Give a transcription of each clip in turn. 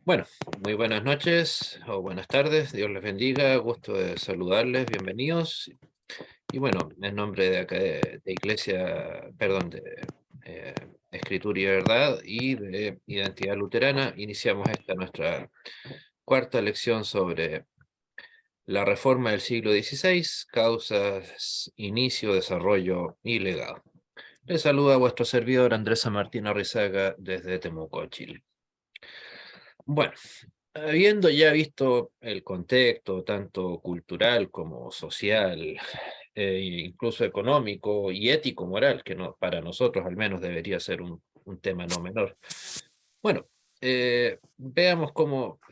Bueno, muy buenas noches o buenas tardes, Dios les bendiga, gusto de saludarles, bienvenidos. Y bueno, en nombre de acá de Iglesia, perdón, de eh, Escritura y Verdad y de Identidad Luterana, iniciamos esta nuestra cuarta lección sobre la reforma del siglo XVI, causas, inicio, desarrollo y legado. Les saluda vuestro servidor Andrés Martín Arrizaga desde Temuco, Chile. Bueno, habiendo ya visto el contexto, tanto cultural como social, incluso económico y ético, moral, que no, para nosotros al menos debería ser un tema no menor. Bueno, veamos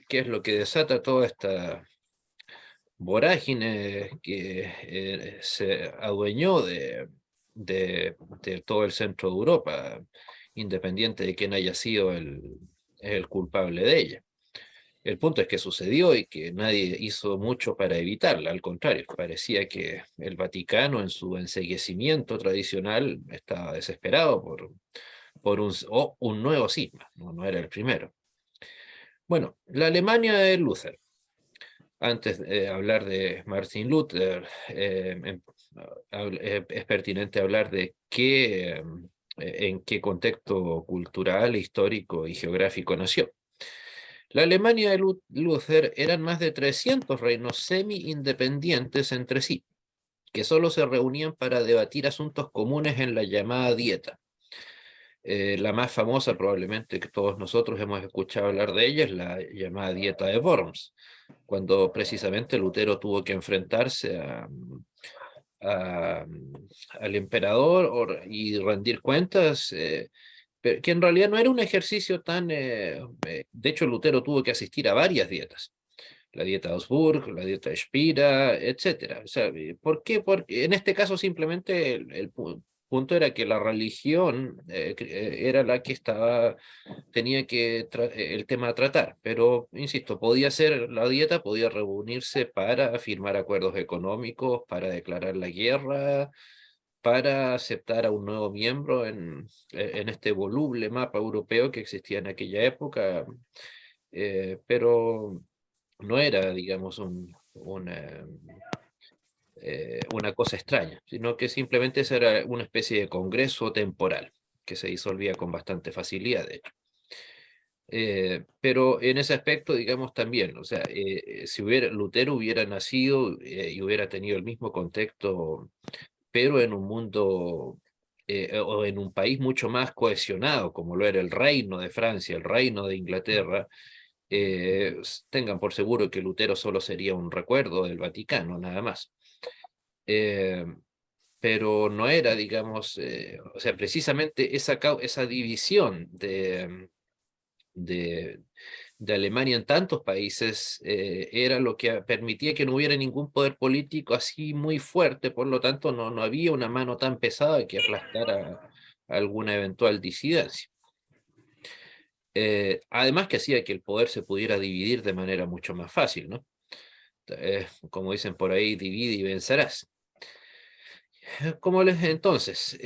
qué es lo que desata toda esta vorágine que se adueñó de todo el centro de Europa, independiente de quién haya sido el culpable de ella. El punto es que sucedió y que nadie hizo mucho para evitarla, al contrario, parecía que el Vaticano en su enceguecimiento tradicional estaba desesperado por un nuevo cisma, no era el primero. Bueno, la Alemania de Luther. Antes de hablar de Martin Luther, es pertinente hablar de en qué contexto cultural, histórico y geográfico nació. La Alemania de Luther eran más de 300 reinos semi-independientes entre sí, que solo se reunían para debatir asuntos comunes en la llamada Dieta. La más famosa, probablemente que todos nosotros hemos escuchado hablar de ella, es la llamada Dieta de Worms, cuando precisamente Lutero tuvo que enfrentarse a- al emperador y rendir cuentas, que en realidad no era un ejercicio de hecho, Lutero tuvo que asistir a varias dietas, la dieta de Augsburg, la dieta de Spira, etcétera. O sea, ¿por qué? Porque en este caso simplemente punto era que la religión era la que tenía el tema a tratar, pero insisto, podía ser la dieta, podía reunirse para firmar acuerdos económicos, para declarar la guerra, para aceptar a un nuevo miembro en este voluble mapa europeo que existía en aquella época, pero no era, digamos, una cosa extraña, sino que simplemente esa era una especie de congreso temporal que se disolvía con bastante facilidad, de hecho. Pero en ese aspecto, digamos también, o sea, si Lutero hubiera nacido y hubiera tenido el mismo contexto, pero en un mundo o en un país mucho más cohesionado, como lo era el Reino de Francia, el Reino de Inglaterra, tengan por seguro que Lutero solo sería un recuerdo del Vaticano, nada más. Eh, pero no era, digamos, o sea, precisamente esa división de, de Alemania en tantos países era lo que permitía que no hubiera ningún poder político así muy fuerte, por lo tanto no había una mano tan pesada que aplastara alguna eventual disidencia. Además que hacía que el poder se pudiera dividir de manera mucho más fácil, ¿no? Como dicen por ahí, divide y vencerás. Entonces,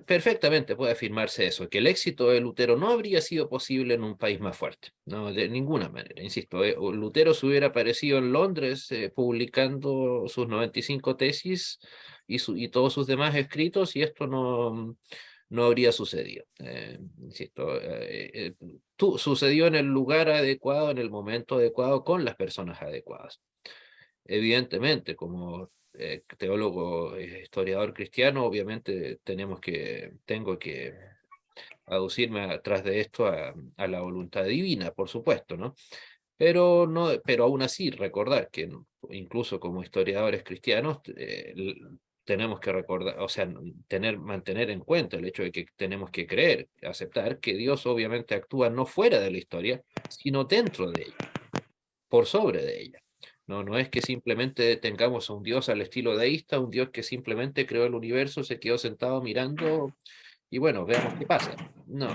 perfectamente puede afirmarse eso, que el éxito de Lutero no habría sido posible en un país más fuerte, no, de ninguna manera, insisto, Lutero se hubiera aparecido en Londres publicando sus 95 tesis y todos sus demás escritos y esto no habría sucedido. Insisto, sucedió en el lugar adecuado, en el momento adecuado, con las personas adecuadas. Evidentemente, como teólogo, historiador cristiano, obviamente tengo que aducirme atrás de esto a la voluntad divina, por supuesto, ¿no? Pero, no, pero aún así recordar que incluso como historiadores cristianos tenemos que recordar, o sea, mantener en cuenta el hecho de que tenemos que creer, aceptar que Dios obviamente actúa no fuera de la historia, sino dentro de ella, por sobre de ella. No es que simplemente tengamos a un Dios al estilo deísta, un Dios que simplemente creó el universo, se quedó sentado mirando y bueno, veamos qué pasa. No,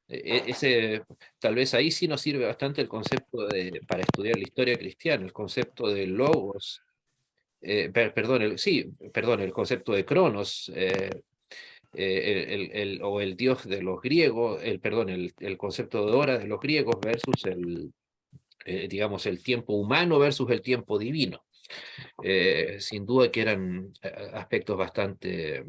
ese, tal vez ahí sí nos sirve bastante el concepto para estudiar la historia cristiana, el concepto de logos, perdón, sí, perdón, el concepto de cronos, o el dios de los griegos, perdón, el concepto de hora de los griegos versus digamos, el tiempo humano versus el tiempo divino. Sin duda que eran aspectos bastante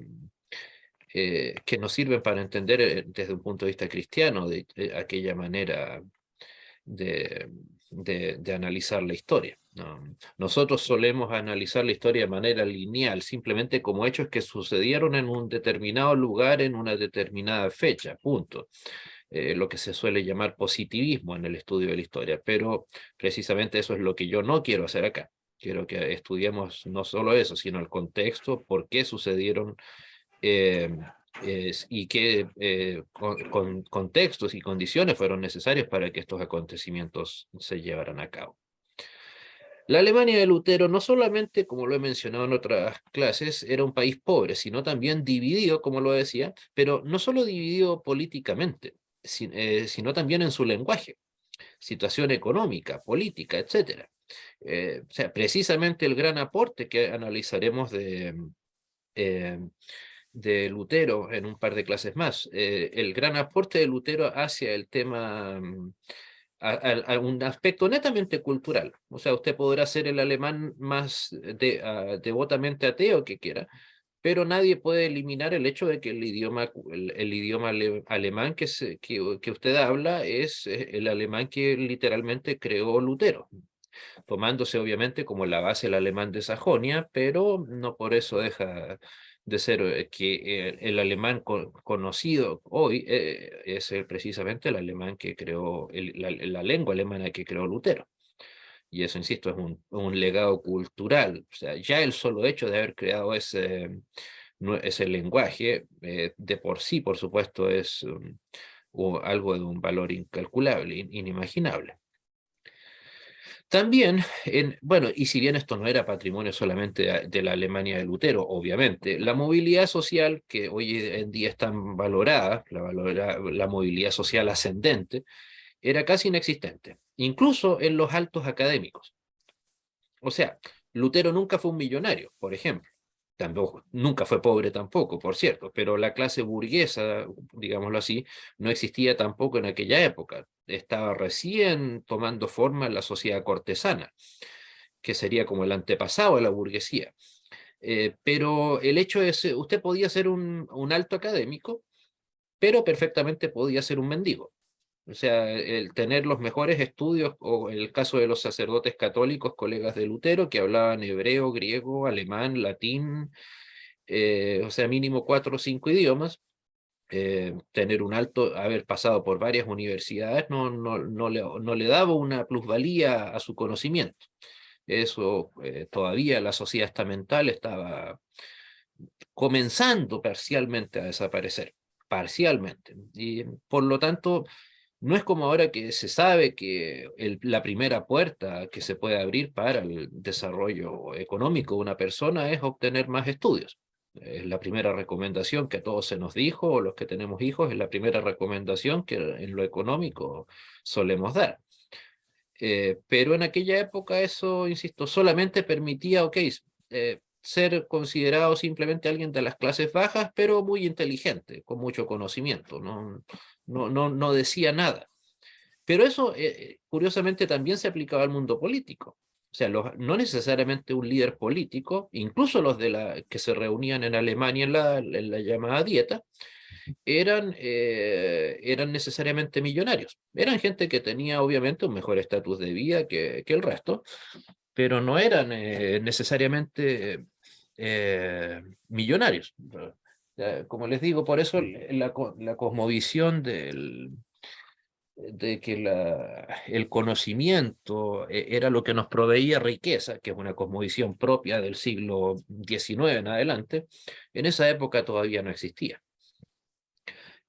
que nos sirven para entender desde un punto de vista cristiano de aquella manera de, de analizar la historia, ¿no? Nosotros solemos analizar la historia de manera lineal, simplemente como hechos que sucedieron en un determinado lugar en una determinada fecha, punto. Lo que se suele llamar positivismo en el estudio de la historia, pero precisamente eso es lo que yo no quiero hacer acá. Quiero que estudiemos no solo eso, sino el contexto, por qué sucedieron eh, y qué contextos y condiciones fueron necesarios para que estos acontecimientos se llevaran a cabo. La Alemania de Lutero no solamente, como lo he mencionado en otras clases, era un país pobre, sino también dividido, como lo decía, pero no solo dividido políticamente, sino también en su lenguaje, situación económica, política, etc. O sea, precisamente el gran aporte que analizaremos eh, de Lutero en un par de clases más. El gran aporte de Lutero hacia el tema, a un aspecto netamente cultural. O sea, usted podrá ser el alemán más devotamente ateo que quiera, pero nadie puede eliminar el hecho de que el idioma alemán que usted habla es el alemán que literalmente creó Lutero, tomándose obviamente como la base el alemán de Sajonia, pero no por eso deja de ser que el alemán conocido hoy es precisamente el alemán que creó, la lengua alemana que creó Lutero. Y eso, insisto, es un legado cultural. O sea, ya el solo hecho de haber creado ese lenguaje, de por sí, por supuesto, es algo de un valor incalculable, inimaginable. También, bueno, y si bien esto no era patrimonio solamente de la Alemania de Lutero, obviamente, la movilidad social que hoy en día es tan valorada, la movilidad social ascendente, era casi inexistente, incluso en los altos académicos. O sea, Lutero nunca fue un millonario, por ejemplo. Tampoco, nunca fue pobre tampoco, por cierto, pero la clase burguesa, digámoslo así, no existía tampoco en aquella época. Estaba recién tomando forma la sociedad cortesana, que sería como el antepasado de la burguesía. Pero el hecho es, usted podía ser un alto académico, pero perfectamente podía ser un mendigo. O sea, el tener los mejores estudios, o en el caso de los sacerdotes católicos, colegas de Lutero, que hablaban hebreo, griego, alemán, latín, o sea, mínimo 4 o 5 idiomas, tener un alto, haber pasado por varias universidades, no le daba una plusvalía a su conocimiento. Eso todavía la sociedad estamental estaba comenzando parcialmente a desaparecer, parcialmente. Y por lo tanto, no es como ahora que se sabe que la primera puerta que se puede abrir para el desarrollo económico de una persona es obtener más estudios. Es la primera recomendación que a todos se nos dijo, o los que tenemos hijos, es la primera recomendación que en lo económico solemos dar. Pero en aquella época eso, insisto, solamente permitía, ok, ser considerado simplemente alguien de las clases bajas, pero muy inteligente, con mucho conocimiento, no decía nada. Pero eso, curiosamente, también se aplicaba al mundo político. O sea, no necesariamente un líder político, incluso los que se reunían en Alemania en la llamada dieta, eran necesariamente millonarios. Eran gente que tenía obviamente un mejor estatus de vida que el resto, pero no eran necesariamente millonarios. Como les digo, por eso la cosmovisión de que el conocimiento era lo que nos proveía riqueza, que es una cosmovisión propia del siglo XIX en adelante, en esa época todavía no existía.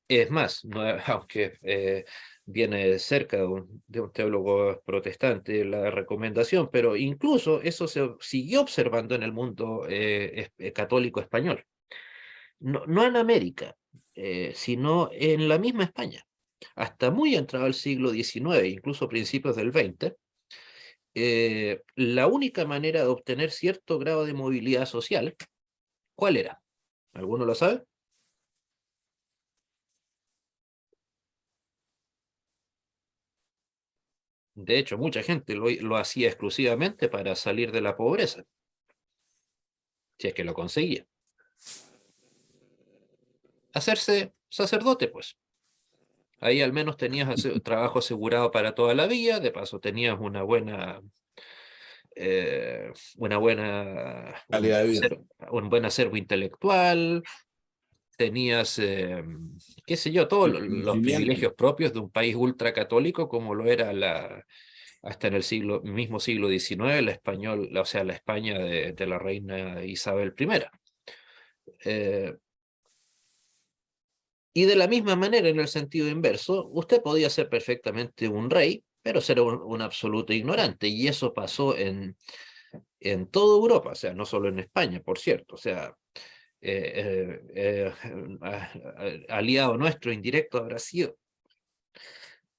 Es más, aunque viene cerca de un teólogo protestante la recomendación, pero incluso eso se siguió observando en el mundo católico español. No en América, sino en la misma España. Hasta muy entrado el siglo XIX, incluso principios del XX, la única manera de obtener cierto grado de movilidad social, ¿cuál era? ¿Alguno lo sabe? De hecho, mucha gente lo hacía exclusivamente para salir de la pobreza, si es que lo conseguía. Hacerse sacerdote, pues. Ahí al menos tenías trabajo asegurado para toda la vida, de paso tenías una buena, Calidad de vida. un buen acervo intelectual, tenías, qué sé yo, todos los Conocimiento. privilegios propios de un país ultracatólico como lo era hasta en el mismo siglo XIX, o sea, la España de la reina Isabel I. Eh, y de la misma manera, en el sentido inverso, usted podía ser perfectamente un rey, pero ser un absoluto ignorante, y eso pasó en toda Europa, o sea, no solo en España, por cierto, o sea, aliado nuestro indirecto habrá sido,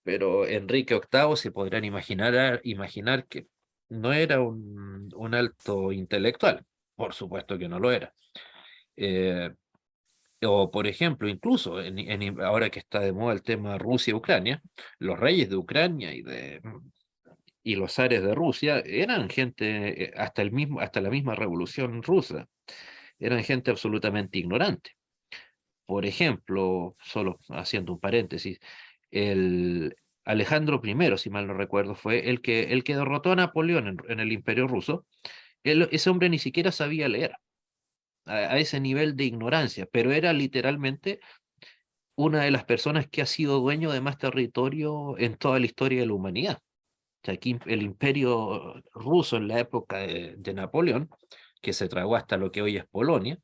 pero Enrique VIII se podrán imaginar que no era un alto intelectual, por supuesto que no lo era. Eh, o, por ejemplo, incluso ahora que está de moda el tema Rusia-Ucrania, los reyes de Ucrania y los zares de Rusia eran gente, hasta la misma revolución rusa, eran gente absolutamente ignorante. Por ejemplo, solo haciendo un paréntesis, el Alejandro I, si mal no recuerdo, fue el que derrotó a Napoleón en el Imperio Ruso. Ese hombre ni siquiera sabía leer a ese nivel de ignorancia, pero era literalmente una de las personas que ha sido dueño de más territorio en toda la historia de la humanidad. O sea, aquí el imperio ruso en la época de Napoleón, que se tragó hasta lo que hoy es Polonia,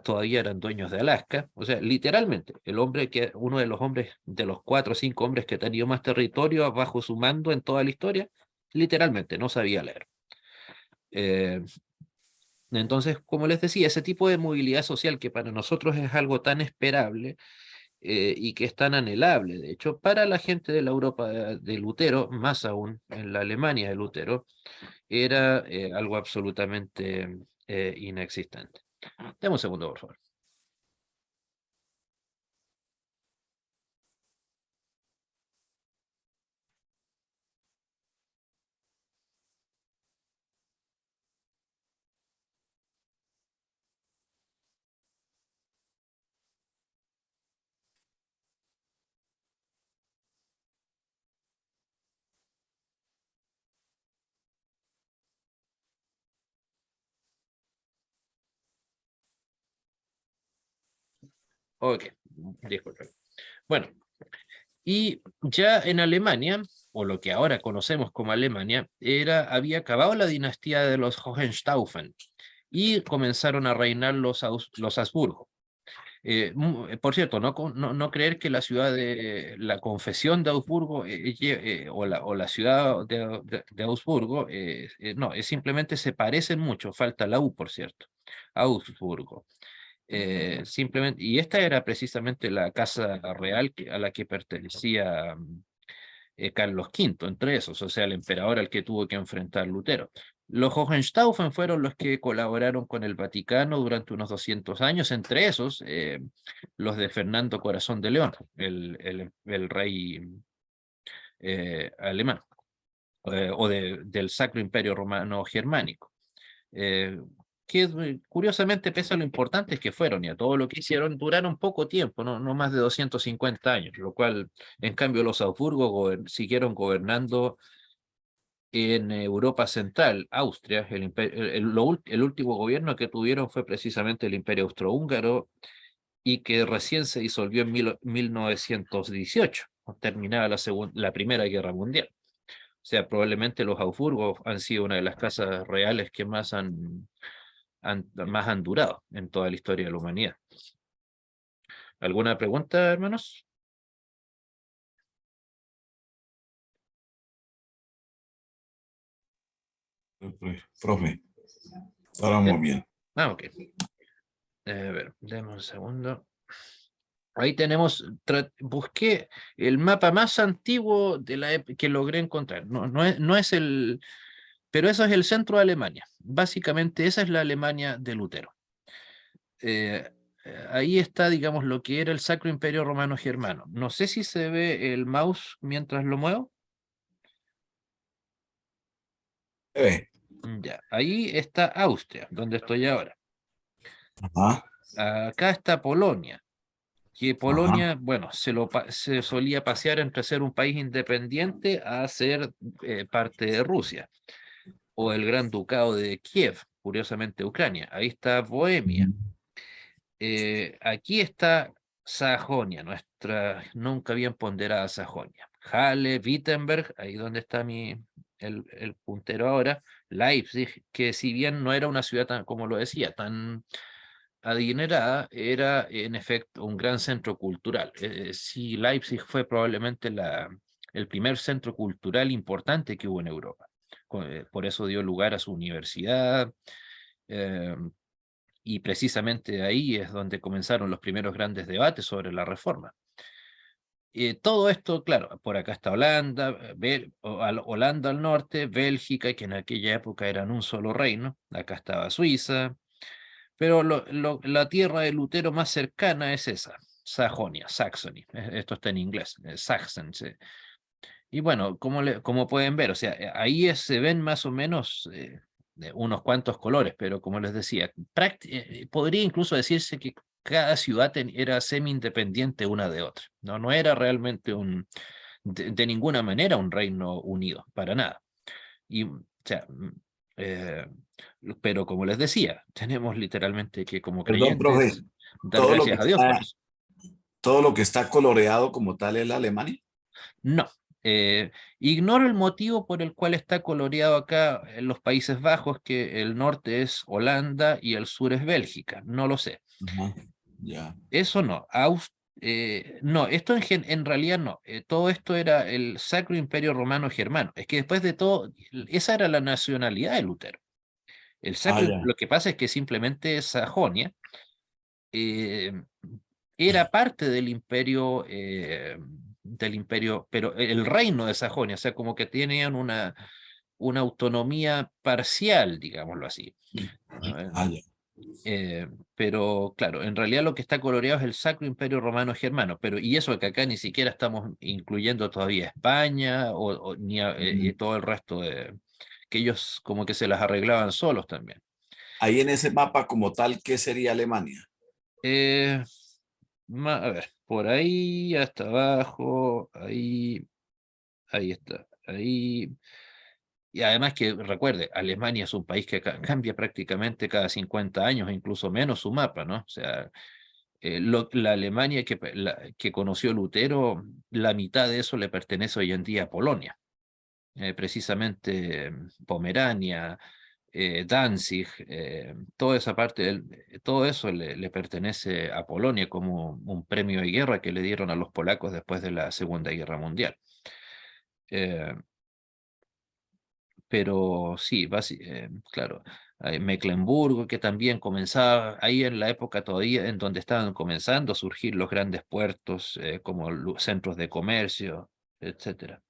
todavía eran dueños de Alaska. O sea, literalmente, uno de los hombres, de los 4 o 5 hombres que ha tenido más territorio bajo su mando en toda la historia, literalmente no sabía leer. Eh, entonces, como les decía, ese tipo de movilidad social que para nosotros es algo tan esperable, y que es tan anhelable, de hecho, para la gente de la Europa de Lutero, más aún en la Alemania de Lutero, era algo absolutamente inexistente. Deme un segundo, por favor. Ok, disculpen. Bueno, y ya en Alemania, o lo que ahora conocemos como Alemania, había acabado la dinastía de los Hohenstaufen y comenzaron a reinar los Habsburgo. Por cierto, no creer que la ciudad de la Confesión de Augsburgo o la ciudad de Augsburgo, no, simplemente se parecen mucho, falta la U, por cierto, Augsburgo. Simplemente, y esta era precisamente la casa real a la que pertenecía Carlos V, entre esos, o sea, el emperador al que tuvo que enfrentar Lutero. Los Hohenstaufen fueron los que colaboraron con el Vaticano durante unos 200 años, entre esos los de Fernando Corazón de León, el rey alemán, del Sacro Imperio Romano Germánico. eh, que curiosamente, pese a lo importantes que fueron y a todo lo que hicieron, duraron poco tiempo, no más de 250 años, lo cual, en cambio, los Habsburgo siguieron gobernando en Europa Central, Austria. El último gobierno que tuvieron fue precisamente el Imperio Austrohúngaro, y que recién se disolvió en 1918, terminada la Primera Guerra Mundial. O sea, probablemente los Habsburgo han sido una de las casas reales que más han durado en toda la historia de la humanidad. ¿Alguna pregunta, hermanos? Profe, ahora muy ¿Bien? bien. Ah, ok. A ver, demos un segundo. Ahí tenemos, busqué el mapa más antiguo que logré encontrar. Pero eso es el centro de Alemania. Básicamente esa es la Alemania de Lutero. Eh, ahí está, digamos, lo que era el Sacro Imperio Romano Germano. No sé si se ve el mouse mientras lo muevo. ve. Ya, ahí está Austria, donde estoy ahora. Ajá, Acá está Polonia, que ajá. Polonia, bueno, se solía pasear entre ser un país independiente a ser parte de Rusia, o el Gran Ducado de Kiev, curiosamente Ucrania. Ahí está Bohemia. Ujú. Aquí está Sajonia, nuestra nunca bien ponderada Sajonia. Halle, Wittenberg, ahí donde está el puntero ahora. Leipzig, que si bien no era una ciudad tan, como lo decía, tan adinerada, era en efecto un gran centro cultural. Sí, Leipzig fue probablemente el primer centro cultural importante que hubo en Europa. Por eso dio lugar a su universidad, eh, y precisamente ahí es donde comenzaron los primeros grandes debates sobre la reforma. Todo esto, claro, por acá está Holanda, Holanda al norte, Bélgica, que en aquella época eran un solo reino, acá estaba Suiza, pero la tierra de Lutero más cercana es esa, Sajonia, Saxony. Esto está en inglés, Sachsen. Sí. Y bueno, como pueden ver, o sea, ahí se ven más o menos unos cuantos colores, pero como les decía, podría incluso decirse que cada ciudad era semi-independiente una de otra. No, no era realmente de ninguna manera un reino unido, para nada. Y, o sea, eh, pero como les decía, tenemos literalmente que como Perdón, profe, creyentes dar todo lo que gracias a Dios por está, eso. todo lo que está coloreado como tal es la Alemania. No. Ignoro el motivo por el cual está coloreado acá en los Países Bajos, que el norte es Holanda y el sur es Bélgica. No lo sé. Ajá, ya. Eso no. No, esto en realidad no. Todo esto era el Sacro Imperio Romano Germano. Es que después de todo, esa era la nacionalidad de Lutero. Ah, ya. Lo que pasa es que simplemente Sajonia eh, era parte del imperio, pero el reino de Sajonia, o sea, como que tenían una autonomía parcial, digámoslo así. ¿No? Ah, ya. Pero claro, en realidad lo que está coloreado es el Sacro Imperio Romano Germano, pero y eso que acá ni siquiera estamos incluyendo todavía España y Ujú. todo el resto que ellos como que se las arreglaban solos también. Ahí en ese mapa como tal, ¿qué sería Alemania? Eh, a ver, por ahí hasta abajo, ahí está, ahí. Y además que recuerde, Alemania es un país que cambia prácticamente cada 50 años, incluso menos su mapa, ¿no? O sea, la Alemania que conoció Lutero, la mitad de eso le pertenece hoy en día a Polonia. Precisamente Pomerania, Danzig, toda esa parte, todo eso le pertenece a Polonia como un premio de guerra que le dieron a los polacos después de la Segunda Guerra Mundial. Eh, pero sí, claro, Mecklemburgo, que también comenzaba ahí en la época todavía en donde estaban comenzando a surgir los grandes puertos como centros de comercio, etcétera.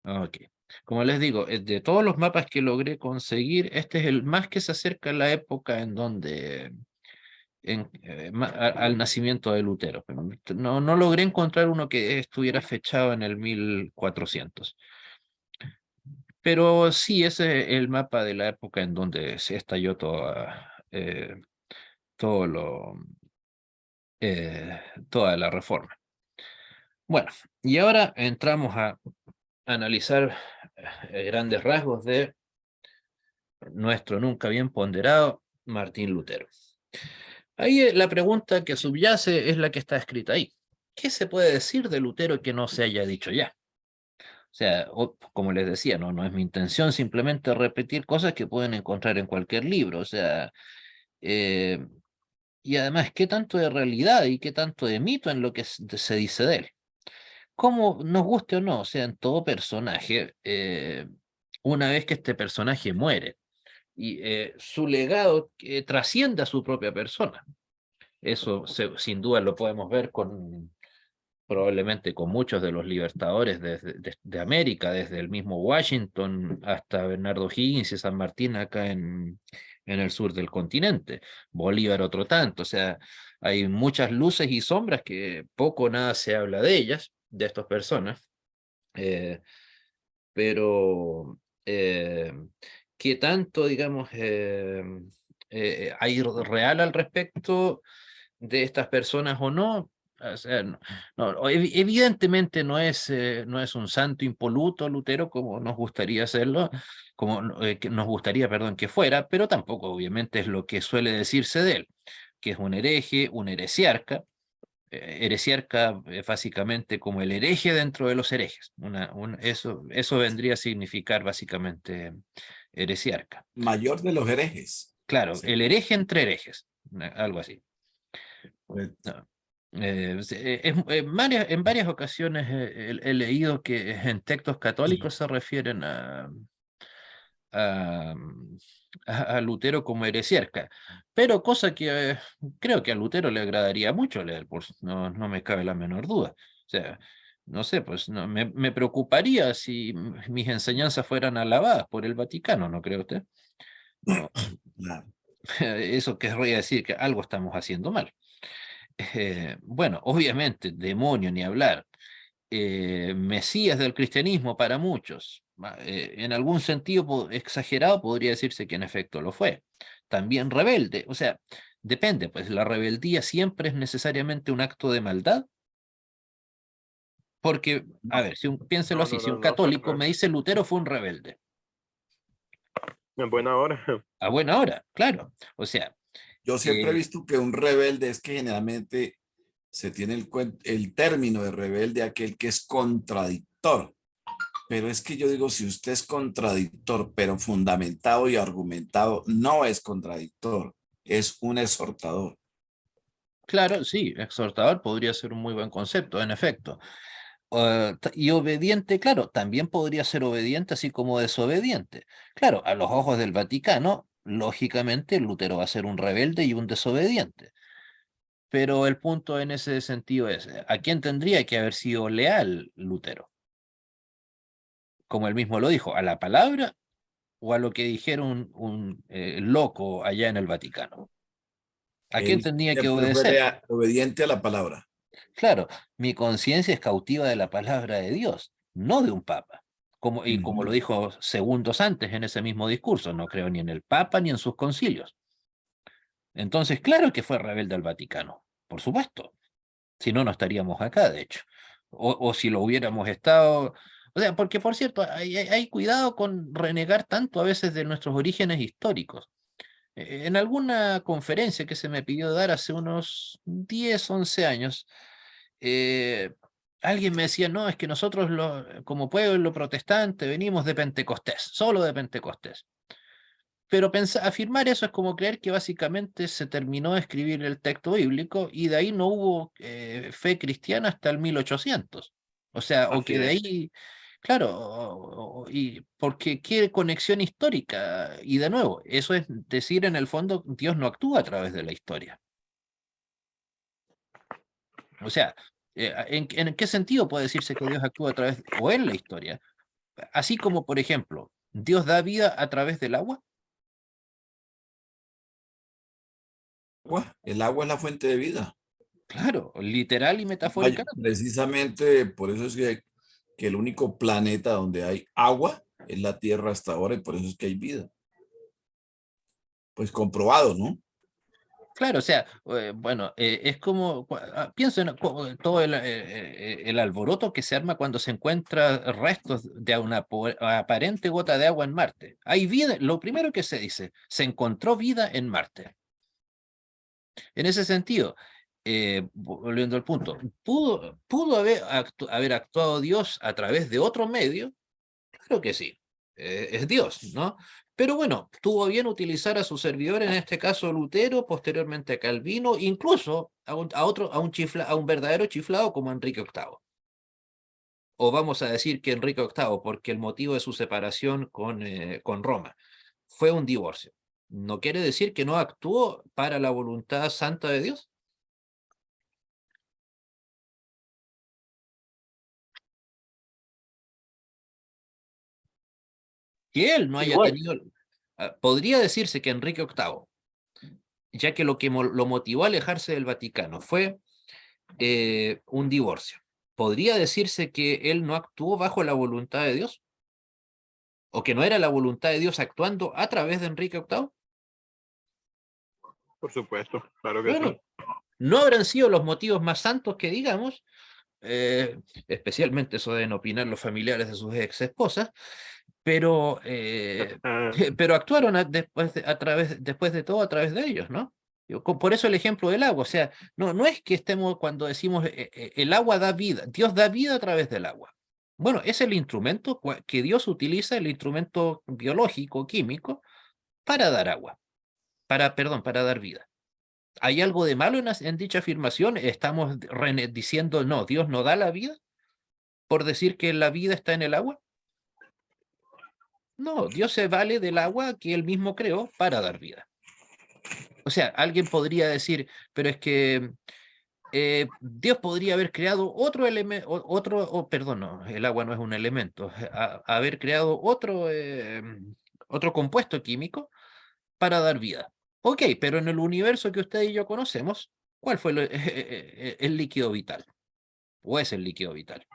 Ok. Como les digo, de todos los mapas que logré conseguir, este es el más que se acerca a la época en donde, al nacimiento de Lutero. Pero no logré encontrar uno que estuviera fechado en el 1400. Pero sí, ese es el mapa de la época en donde se estalló todo toda la reforma. Bueno, y ahora entramos a analizar grandes rasgos de nuestro nunca bien ponderado Martín Lutero. Ahí la pregunta que subyace es la que está escrita ahí. ¿Qué se puede decir de Lutero que no se haya dicho ya? O sea, como les decía, no es mi intención simplemente repetir cosas que pueden encontrar en cualquier libro. O sea, eh, y además, ¿qué tanto de realidad y qué tanto de mito en lo que se dice de él? Como nos guste o no, o sea, en todo personaje, una vez que este personaje muere y su legado trasciende a su propia persona. Eso sin duda lo podemos ver probablemente con muchos de los libertadores de América, desde el mismo Washington hasta Bernardo Higgins y San Martín acá en el sur del continente. Bolívar otro tanto, o sea, hay muchas luces y sombras que poco o nada se habla de ellas, de estas personas, eh, pero ¿qué tanto, digamos, hay real al respecto de estas personas o no? O sea, evidentemente no es un santo impoluto Lutero como nos gustaría hacerlo, como que nos gustaría, perdón, que fuera, pero tampoco obviamente es lo que suele decirse de él, que es un hereje, un heresiarca. Heresiarca es básicamente como el hereje dentro de los herejes. Eso vendría a significar básicamente heresiarca. Mayor de los herejes. Claro, el Sería. hereje entre herejes, algo así. Correcto. No. En varias ocasiones he leído que en textos católicos se refieren a, a Lutero como heresiarca, pero cosa que creo que a Lutero le agradaría mucho leer, pues no me cabe la menor duda. O sea, no sé, pues no, me preocuparía si mis enseñanzas fueran alabadas por el Vaticano, ¿no cree usted? No, Claro. eso querría decir que algo estamos haciendo mal. Bueno, obviamente, demonio ni hablar. Mesías del cristianismo para muchos. En algún sentido exagerado podría decirse que en efecto lo fue. También rebelde, o sea, depende, pues la rebeldía siempre es necesariamente un acto de maldad, porque, a ver, piénselo No, así, no, si no, un no, católico me jamás. dice Lutero fue un rebelde, En buena hora. a buena hora, claro. O sea, Yo siempre he eh, visto que un rebelde es que generalmente se tiene el término de rebelde aquel que es contradictor. Pero es que yo digo, si usted es contradictor, pero fundamentado y argumentado, no es contradictor, es un exhortador. claro, sí, exhortador podría ser un muy buen concepto, en efecto. Y obediente, claro, también podría ser obediente así como desobediente. Claro, a los ojos del Vaticano, lógicamente Lutero va a ser un rebelde y un desobediente. Pero el punto en ese sentido es, ¿a quién tendría que haber sido leal Lutero? Como él mismo lo dijo, ¿a la palabra o a lo que dijeron un loco allá en el Vaticano? ¿A quién Él tendría que siempre fue obedecer? obediente a la palabra. Claro, mi conciencia es cautiva de la palabra de Dios, no de un papa. Y como lo Ujú. dijo segundos antes en ese mismo discurso, no creo ni en el papa ni en sus concilios. Entonces, claro que fue rebelde al Vaticano, por supuesto. Si no, no estaríamos acá, de hecho. O si lo hubiéramos estado. O sea, porque por cierto, hay cuidado con renegar tanto a veces de nuestros orígenes históricos. En alguna conferencia que se me pidió dar hace unos 10 11 años, eh, alguien me decía, no, es que nosotros como pueblo protestante venimos de Pentecostés, solo de Pentecostés. Pero afirmar eso es como creer que básicamente se terminó de escribir el texto bíblico y de ahí no hubo fe cristiana hasta el 1800. O sea, o Así que de es. ahí, claro, y porque qué conexión histórica. Y de nuevo, eso es decir, en el fondo, Dios no actúa a través de la historia. O sea, en qué sentido puede decirse que Dios actúa a través o en la historia? Así como, por ejemplo, Dios da vida a través del agua. El agua es la fuente de vida. Claro, literal y metafóricamente. Precisamente por eso es que el único planeta donde hay agua es la Tierra hasta ahora y por eso es que hay vida. Pues comprobado, ¿no? Claro, o sea, bueno, es como, pienso en todo el alboroto que se arma cuando se encuentra restos de una aparente gota de agua en Marte. Hay vida, lo primero que se dice, se encontró vida en Marte. En ese sentido, volviendo al punto, ¿pudo haber actuado Dios a través de otro medio? Claro que sí, es Dios, ¿no? Pero bueno, tuvo bien utilizar a su servidor, en este caso Lutero, posteriormente a Calvino, incluso a un verdadero chiflado como Enrique VIII. O vamos a decir que Enrique VIII, porque el motivo de su separación con Roma fue un divorcio. ¿No quiere decir que no actuó para la voluntad santa de Dios? que él no haya Igual. tenido, podría decirse que Enrique VIII, ya que lo que lo motivó a alejarse del Vaticano fue un divorcio, ¿podría decirse que él no actuó bajo la voluntad de Dios? ¿O que no era la voluntad de Dios actuando a través de Enrique VIII? Por supuesto, claro que Bueno, sí. no habrán sido los motivos más santos que digamos, especialmente eso deben opinar los familiares de sus ex esposas, pero, pero actuaron después de todo a través de ellos, ¿no? Por eso el ejemplo del agua, o sea, no es que estemos cuando decimos el agua da vida, Dios da vida a través del agua. Bueno, es el instrumento que Dios utiliza, el instrumento biológico, químico, para dar agua, para dar vida. ¿Hay algo de malo en dicha afirmación? ¿Estamos diciendo, no, Dios no da la vida por decir que la vida está en el agua? No, Dios se vale del agua que él mismo creó para dar vida. O sea, alguien podría decir, pero es que Dios podría haber creado otro elemento, perdón, no, el agua no es un elemento, haber creado otro compuesto químico para dar vida. Ok, pero en el universo que usted y yo conocemos, ¿cuál fue el líquido vital? ¿O es el líquido vital?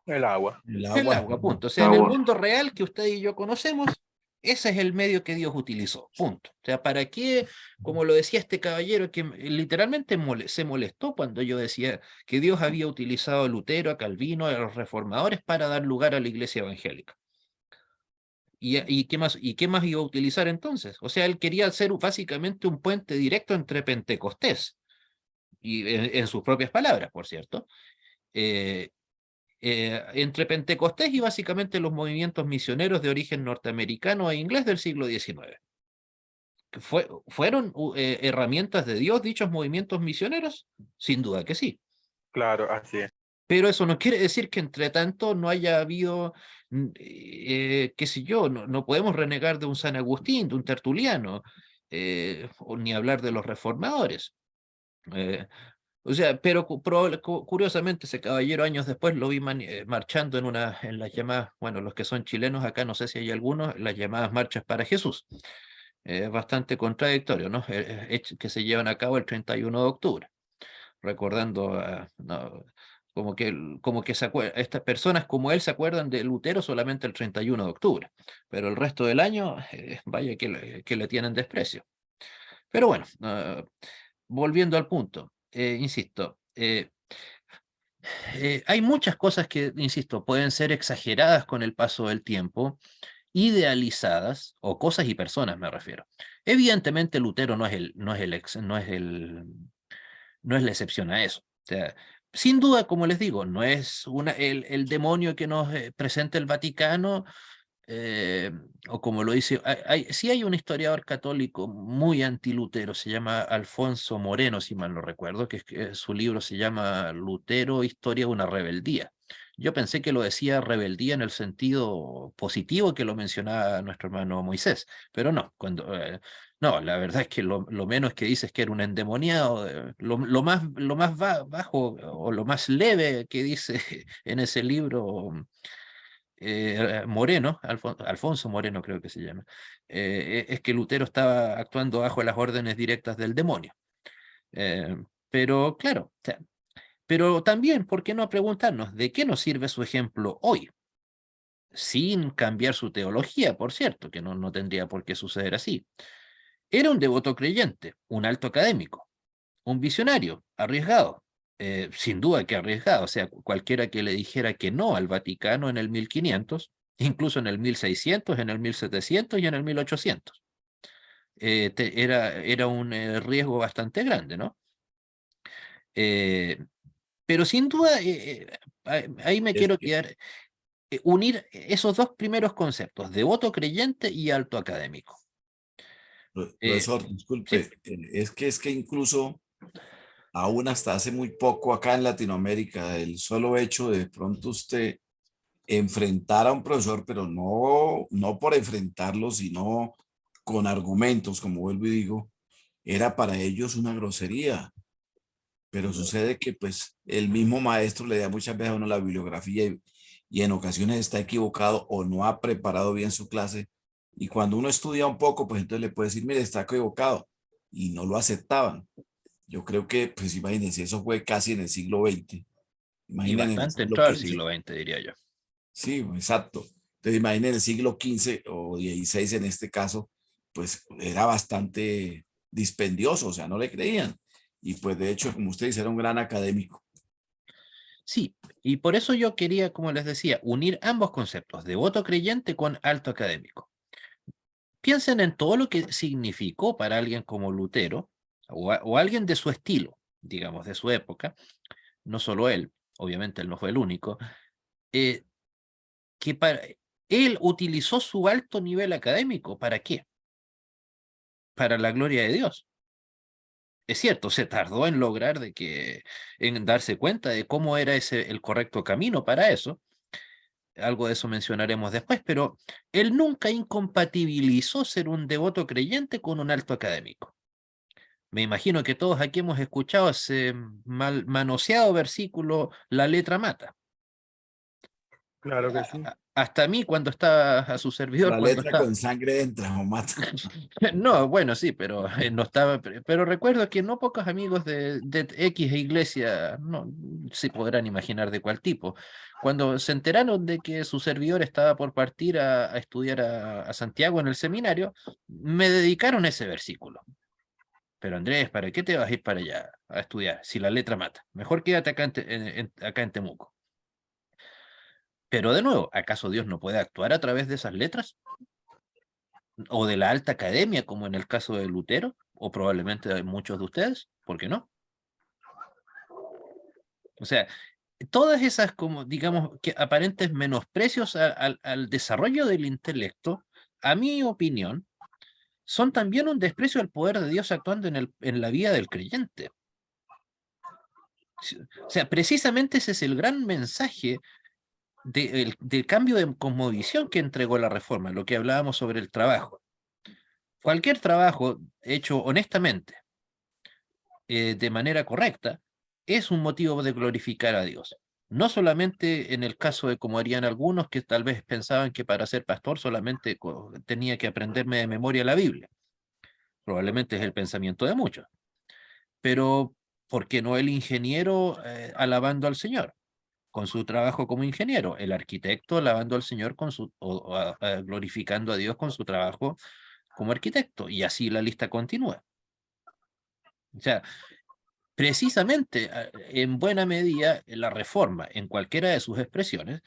El agua. El El agua. agua, punto. O sea, en el Agua. mundo real que usted y yo conocemos, ese es el medio que Dios utilizó, punto. O sea, ¿para qué? Como lo decía este caballero, que literalmente se molestó cuando yo decía que Dios había utilizado a Lutero, a Calvino, a los reformadores para dar lugar a la iglesia evangélica. ¿Y qué más iba a utilizar entonces? O sea, él quería ser básicamente un puente directo entre Pentecostés, y en sus propias palabras, por cierto, entre Pentecostés y básicamente los movimientos misioneros de origen norteamericano e inglés del siglo XIX. ¿Fueron herramientas de Dios dichos movimientos misioneros? Sin duda que sí. Claro, así es. Pero eso no quiere decir que entre tanto no haya habido, qué sé yo, no podemos renegar de un San Agustín, de un Tertuliano, ni hablar de los reformadores. O sea, pero curiosamente ese caballero años después lo vi marchando en las llamadas, bueno, los que son chilenos acá, no sé si hay algunos, las llamadas marchas para Jesús. Bastante contradictorio, ¿no? Que se llevan a cabo el 31 de octubre, recordando no, como que estas personas como él se acuerdan de Lutero solamente el 31 de octubre, pero el resto del año, vaya que le tienen desprecio. Pero bueno, volviendo al punto, insisto, hay muchas cosas que, insisto, pueden ser exageradas con el paso del tiempo, idealizadas, o cosas y personas me refiero. Evidentemente Lutero no es la excepción a eso. O sea, sin duda, como les digo, no es el demonio que nos presenta el Vaticano, eh, o como lo dice, sí hay un historiador católico muy anti-Lutero, se llama Alfonso Moreno, si mal no recuerdo, que su libro se llama Lutero, Historia de una rebeldía. Yo pensé que lo decía rebeldía en el sentido positivo que lo mencionaba nuestro hermano Moisés, pero no, no, la verdad es que lo menos que dice es que era un endemoniado, lo más bajo o lo más leve que dice en ese libro Moreno, Alfonso Moreno creo que se llama, es que Lutero estaba actuando bajo las órdenes directas del demonio. Pero claro, o sea, pero también, ¿por qué no preguntarnos de qué nos sirve su ejemplo hoy? Sin cambiar su teología, por cierto, que no tendría por qué suceder así. Era un devoto creyente, un alto académico, un visionario, arriesgado, sin duda que arriesgado, o sea, cualquiera que le dijera que no al Vaticano en el 1500, incluso en el 1600, en el 1700 y en el 1800. Era un riesgo bastante grande, ¿no? Pero sin duda, ahí me Es quiero que, quedar, unir esos dos primeros conceptos, devoto creyente y alto académico. Eh, profesor, sí, disculpe, es que incluso aún hasta hace muy poco acá en Latinoamérica, el solo hecho de pronto usted enfrentar a un profesor, pero no por enfrentarlo, sino con argumentos, como vuelvo y digo, era para ellos una grosería. Pero sucede que pues el mismo maestro le da muchas veces a uno la bibliografía y en ocasiones está equivocado o no ha preparado bien su clase Y cuando uno estudia un poco, pues entonces le puede decir, mire, está equivocado. Y no lo aceptaban. Yo creo que, pues imagínense, eso fue casi en el siglo XX. Y Imaginen en el bastante siglo entrado al XV. siglo XX, diría yo. Sí, exacto. Entonces imaginen el siglo XV o XVI en este caso, pues era bastante dispendioso, o sea, no le creían. Y pues de hecho, como usted dice, era un gran académico. Sí, y por eso yo quería, como les decía, unir ambos conceptos, devoto creyente con alto académico. Piensen en todo lo que significó para alguien como Lutero, o alguien de su estilo, digamos, de su época, no solo él, obviamente él no fue el único, eh, que él utilizó su alto nivel académico, ¿para qué? Para la gloria de Dios. Es cierto, se tardó en lograr en darse cuenta de cómo era el correcto camino para eso. Algo de eso mencionaremos después, pero él nunca incompatibilizó ser un devoto creyente con un alto académico. Me imagino que todos aquí hemos escuchado ese mal manoseado versículo, la letra mata. Claro que sí. Hasta a mí cuando estaba a su servidor, La cuando letra estaba... con sangre entra o mata. No, bueno, sí, pero no estaba... Pero recuerdo que no pocos amigos de X iglesia, no, se podrán imaginar de cuál tipo, cuando se enteraron de que su servidor estaba por partir a estudiar a Santiago en el seminario, me dedicaron ese versículo. Pero Andrés, ¿para qué te vas a ir para allá a estudiar si la letra mata? Mejor quédate acá acá en Temuco. Pero de nuevo, ¿acaso Dios no puede actuar a través de esas letras? ¿O de la alta academia, como en el caso de Lutero? ¿O probablemente de muchos de ustedes? ¿Por qué no? O sea, todas esas, como digamos, que aparentes menosprecios al desarrollo del intelecto, a mi opinión, son también un desprecio al poder de Dios actuando en la vida del creyente. O sea, precisamente ese es el gran mensaje del cambio de cosmovisión que entregó la reforma, lo que hablábamos sobre el trabajo. Cualquier trabajo hecho honestamente, de manera correcta, es un motivo de glorificar a Dios. No solamente en el caso de como harían algunos que tal vez pensaban que para ser pastor solamente tenía que aprenderme de memoria la Biblia. Probablemente es el pensamiento de muchos. Pero, ¿por qué no el ingeniero alabando al Señor con su trabajo como ingeniero? El arquitecto alabando al Señor glorificando a Dios con su trabajo como arquitecto. Y así la lista continúa. O sea, precisamente, en buena medida, la reforma, en cualquiera de sus expresiones,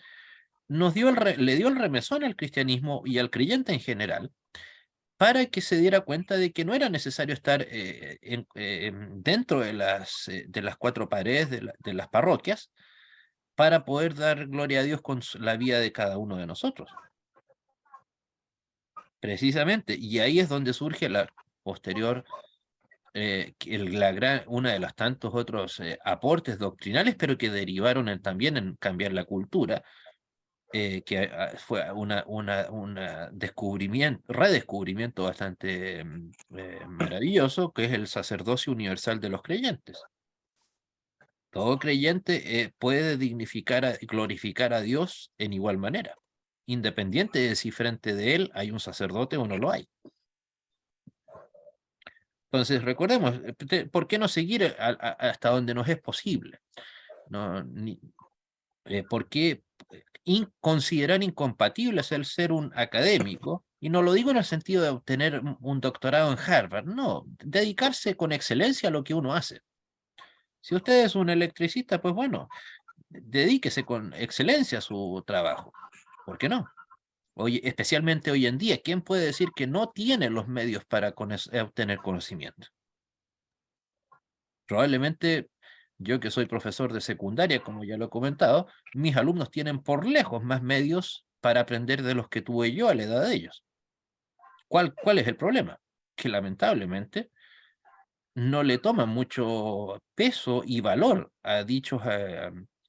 le dio el remesón al cristianismo y al creyente en general para que se diera cuenta de que no era necesario estar dentro de las cuatro paredes de las parroquias para poder dar gloria a Dios con la vida de cada uno de nosotros. Precisamente, y ahí es donde surge la posterior una de los tantos otros aportes doctrinales, pero que derivaron también en cambiar la cultura, que fue una redescubrimiento bastante maravilloso, que es el sacerdocio universal de los creyentes. Todo creyente puede glorificar a Dios en igual manera, independiente de si frente de él hay un sacerdote o no lo hay. Entonces, recordemos, ¿por qué no seguir hasta donde nos es posible? No, ¿por qué considerar incompatibles el ser un académico? Y no lo digo en el sentido de obtener un doctorado en Harvard, no, dedicarse con excelencia a lo que uno hace. Si usted es un electricista, pues bueno, dedíquese con excelencia a su trabajo. ¿Por qué no? Hoy, especialmente hoy en día, ¿quién puede decir que no tiene los medios para obtener conocimiento? Probablemente yo que soy profesor de secundaria, como ya lo he comentado, mis alumnos tienen por lejos más medios para aprender de los que tuve yo a la edad de ellos. ¿Cuál es el problema? Que lamentablemente no le toman mucho peso y valor a dichos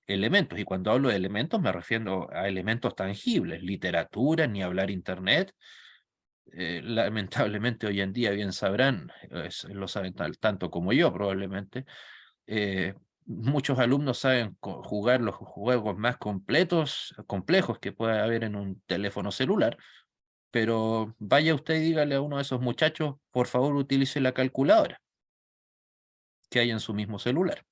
elementos. Y cuando hablo de elementos me refiero a elementos tangibles, literatura, ni hablar internet. Lamentablemente hoy en día, bien sabrán, lo saben tanto como yo probablemente, muchos alumnos saben jugar los juegos más complejos que pueda haber en un teléfono celular, pero vaya usted y dígale a uno de esos muchachos, por favor utilice la calculadora que hay en su mismo celular.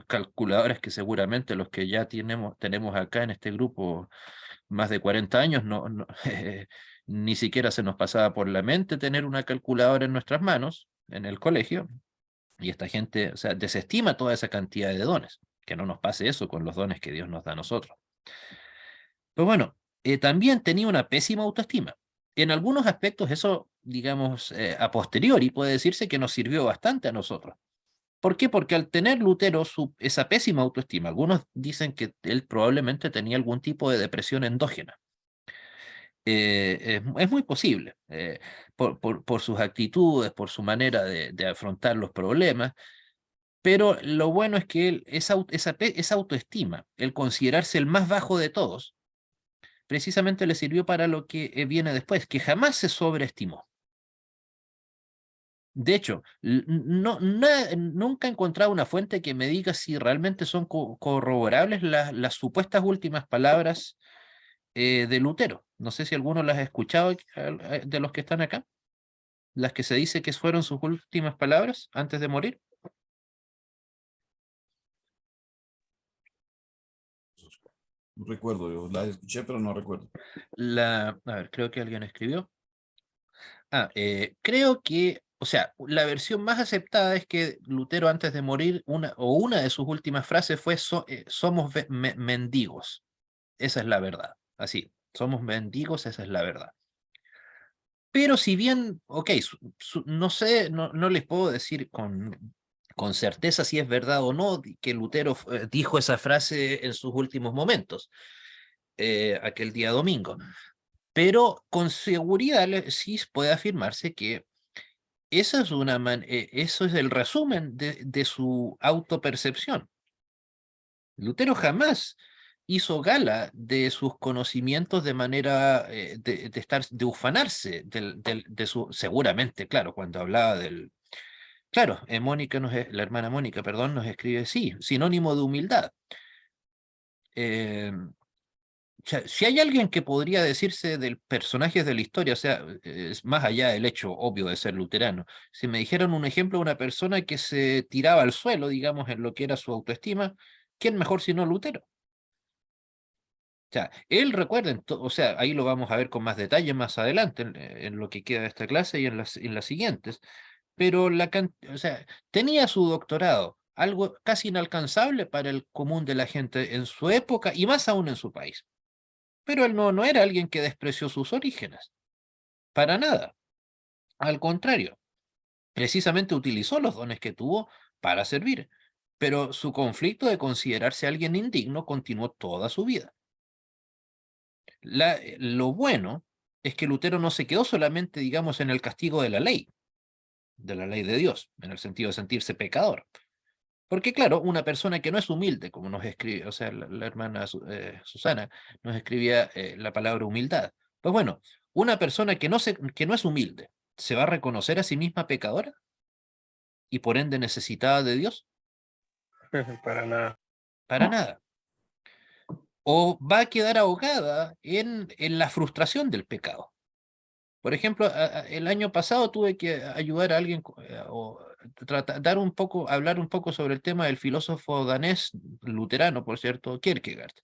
Calculadoras que seguramente los que ya tenemos acá en este grupo más de 40 años, ni siquiera se nos pasaba por la mente tener una calculadora en nuestras manos en el colegio, y esta gente, o sea, desestima toda esa cantidad de dones. Que no nos pase eso con los dones que Dios nos da a nosotros. Pues bueno, también tenía una pésima autoestima. En algunos aspectos eso, digamos, a posteriori puede decirse que nos sirvió bastante a nosotros. ¿Por qué? Porque al tener Lutero esa pésima autoestima, algunos dicen que él probablemente tenía algún tipo de depresión endógena. Es muy posible, por sus actitudes, por su manera de afrontar los problemas, pero lo bueno es que él, esa autoestima, el considerarse el más bajo de todos, precisamente le sirvió para lo que viene después, que jamás se sobreestimó. De hecho, nunca he encontrado una fuente que me diga si realmente son corroborables las supuestas últimas palabras de Lutero. No sé si alguno las ha escuchado de los que están acá, las que se dice que fueron sus últimas palabras antes de morir. No recuerdo, yo la escuché, pero no recuerdo. A ver, creo que alguien escribió. Creo que, o sea, la versión más aceptada es que Lutero antes de morir, una de sus últimas frases fue somos mendigos. Esa es la verdad. Así, somos mendigos, esa es la verdad. Pero si bien, ok, no sé, no les puedo decir con certeza si es verdad o no que Lutero dijo esa frase en sus últimos momentos, aquel día domingo. Pero con seguridad sí puede afirmarse que eso es el resumen de su autopercepción. Lutero jamás hizo gala de sus conocimientos de manera de ufanarse seguramente, claro, cuando hablaba del. Claro, la hermana Mónica, perdón, nos escribe, sí, sinónimo de humildad. O sea, si hay alguien que podría decirse del personajes de la historia, o sea, es más allá del hecho obvio de ser luterano, si me dijeran un ejemplo de una persona que se tiraba al suelo, digamos, en lo que era su autoestima, ¿quién mejor sino Lutero? O sea, él recuerden, o sea, ahí lo vamos a ver con más detalle más adelante en lo que queda de esta clase y en las siguientes, pero o sea, tenía su doctorado, algo casi inalcanzable para el común de la gente en su época y más aún en su país. Pero él no era alguien que despreció sus orígenes, para nada. Al contrario, precisamente utilizó los dones que tuvo para servir, pero su conflicto de considerarse alguien indigno continuó toda su vida. Lo bueno es que Lutero no se quedó solamente, digamos, en el castigo de la ley de Dios, en el sentido de sentirse pecador. Porque claro, una persona que no es humilde, como nos escribe, o sea, la hermana Susana nos escribía la palabra humildad. Pues bueno, una persona que no es humilde, ¿se va a reconocer a sí misma pecadora y por ende necesitada de Dios? Para nada. Para nada. O va a quedar ahogada en la frustración del pecado. Por ejemplo, el año pasado tuve que ayudar a alguien o hablar un poco sobre el tema del filósofo danés luterano, por cierto, Kierkegaard.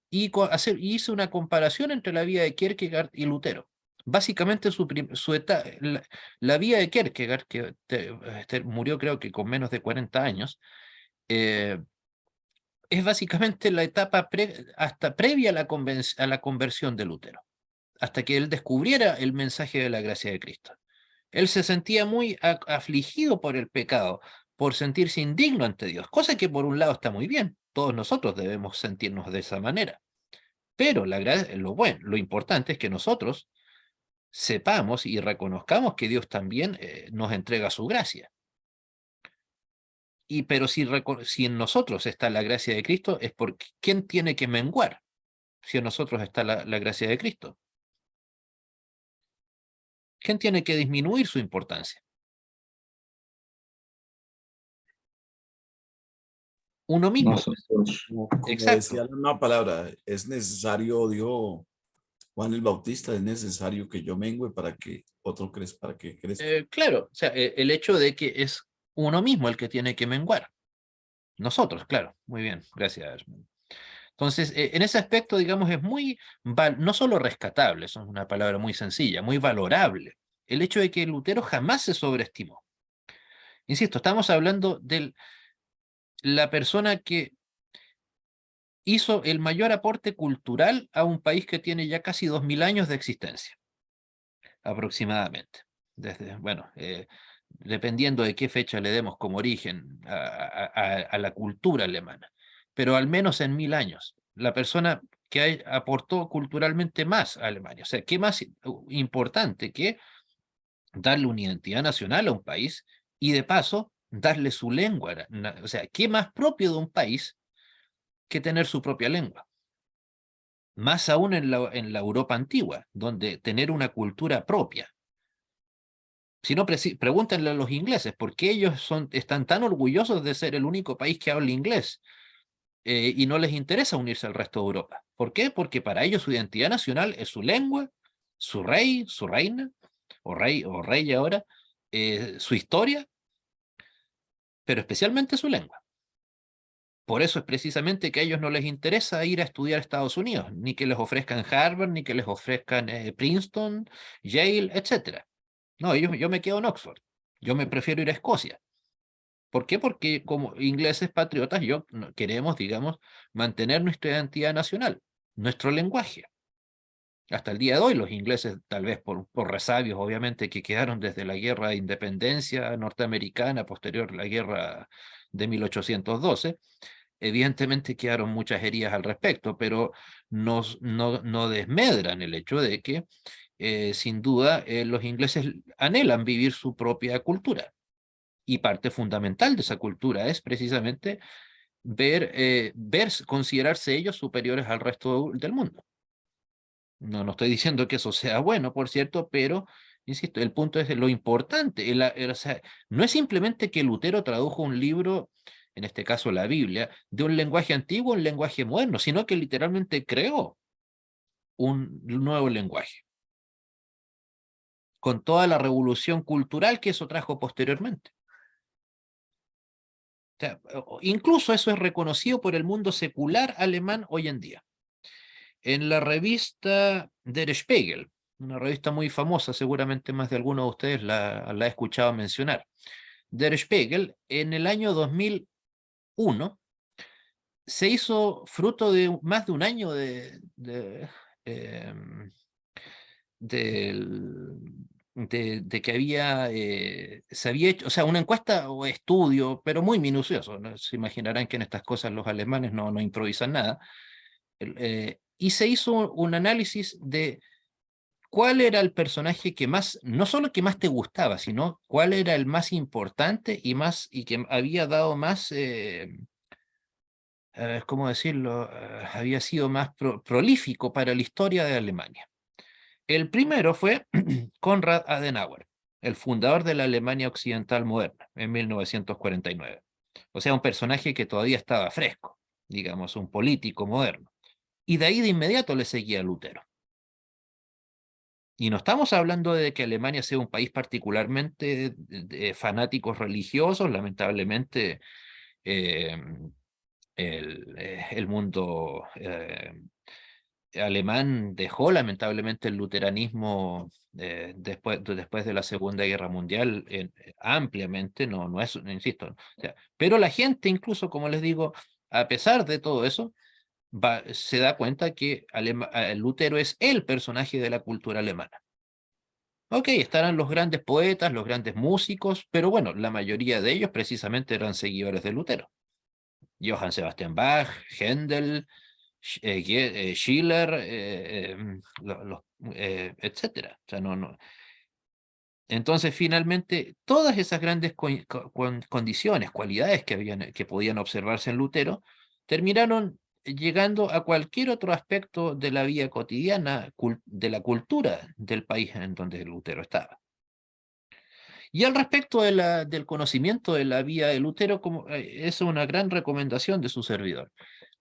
Y hice una comparación entre la vida de Kierkegaard y Lutero. Básicamente la vida de Kierkegaard, que murió creo que con menos de 40 años, eh, es básicamente la etapa hasta previa a a la conversión de Lutero, hasta que él descubriera el mensaje de la gracia de Cristo. Él se sentía muy afligido por el pecado, por sentirse indigno ante Dios, cosa que por un lado está muy bien, todos nosotros debemos sentirnos de esa manera, pero lo importante es que nosotros sepamos y reconozcamos que Dios también nos entrega su gracia. Pero si en nosotros está la gracia de Cristo, es porque ¿quién tiene que menguar si en nosotros está la gracia de Cristo? ¿Quién tiene que disminuir su importancia? Uno mismo. Nosotros. Como Exacto. decía la nueva palabra, es necesario, digo, Juan el Bautista, es necesario que yo mengüe para que otro crezca, para que crezca. Claro, o sea, el hecho de que es uno mismo el que tiene que menguar. Nosotros, claro. Muy bien, gracias. Entonces, en ese aspecto, digamos, es muy, no solo rescatable, eso es una palabra muy sencilla, muy valorable, el hecho de que Lutero jamás se sobreestimó. Insisto, estamos hablando de la persona que hizo el mayor aporte cultural a un país que tiene ya casi 2000 años de existencia, aproximadamente. Desde, bueno, dependiendo de qué fecha le demos como origen a la cultura alemana, pero al menos en 1000 años, la persona que aportó culturalmente más a Alemania. O sea, ¿qué más importante que darle una identidad nacional a un país y de paso darle su lengua? O sea, ¿qué más propio de un país que tener su propia lengua? Más aún en la Europa antigua, donde tener una cultura propia. Si no, pregúntenle a los ingleses, ¿por qué ellos están tan orgullosos de ser el único país que habla inglés y no les interesa unirse al resto de Europa? ¿Por qué? Porque para ellos su identidad nacional es su lengua, su rey, su reina, o rey ahora, su historia, pero especialmente su lengua. Por eso es precisamente que a ellos no les interesa ir a estudiar a Estados Unidos, ni que les ofrezcan Harvard, ni que les ofrezcan Princeton, Yale, etc. No, yo me quedo en Oxford. Yo me prefiero ir a Escocia. ¿Por qué? Porque como ingleses patriotas queremos, digamos, mantener nuestra identidad nacional, nuestro lenguaje. Hasta el día de hoy los ingleses, tal vez por resabios, obviamente, que quedaron desde la guerra de independencia norteamericana, posterior a la guerra de 1812, evidentemente quedaron muchas heridas al respecto, pero no desmedran el hecho de que, sin duda, los ingleses anhelan vivir su propia cultura. Y parte fundamental de esa cultura es precisamente considerarse ellos superiores al resto del mundo. No estoy diciendo que eso sea bueno, por cierto, pero, insisto, el punto es lo importante. O sea, no es simplemente que Lutero tradujo un libro, en este caso la Biblia, de un lenguaje antiguo a un lenguaje moderno, sino que literalmente creó un nuevo lenguaje, con toda la revolución cultural que eso trajo posteriormente. O sea, incluso eso es reconocido por el mundo secular alemán hoy en día. En la revista Der Spiegel, una revista muy famosa, seguramente más de alguno de ustedes la ha escuchado mencionar. Der Spiegel, en el año 2001, se hizo fruto de más de un año de que se había hecho, o sea, una encuesta o estudio, pero muy minucioso, ¿no? Se imaginarán que en estas cosas los alemanes no improvisan nada. Y se hizo un análisis de cuál era el personaje que más, no solo que más te gustaba, sino cuál era el más importante y que había dado más, ¿cómo decirlo? Había sido más prolífico para la historia de Alemania. El primero fue Konrad Adenauer, el fundador de la Alemania Occidental moderna, en 1949. O sea, un personaje que todavía estaba fresco, digamos, un político moderno. Y de ahí de inmediato le seguía Lutero. Y no estamos hablando de que Alemania sea un país particularmente de fanáticos religiosos, lamentablemente eh, el mundo alemán dejó lamentablemente el luteranismo después de la Segunda Guerra Mundial ampliamente, no es, insisto, o sea, pero la gente incluso, como les digo, a pesar de todo eso, se da cuenta que Lutero es el personaje de la cultura alemana. Ok, estarán los grandes poetas, los grandes músicos, pero bueno, la mayoría de ellos precisamente eran seguidores de Lutero. Johann Sebastian Bach, Händel, Schiller, etcétera. O sea, Entonces, finalmente, todas esas grandes condiciones, cualidades que podían observarse en Lutero, terminaron llegando a cualquier otro aspecto de la vida cotidiana, de la cultura del país en donde Lutero estaba. Y al respecto del conocimiento de la vida de Lutero, es una gran recomendación de su servidor.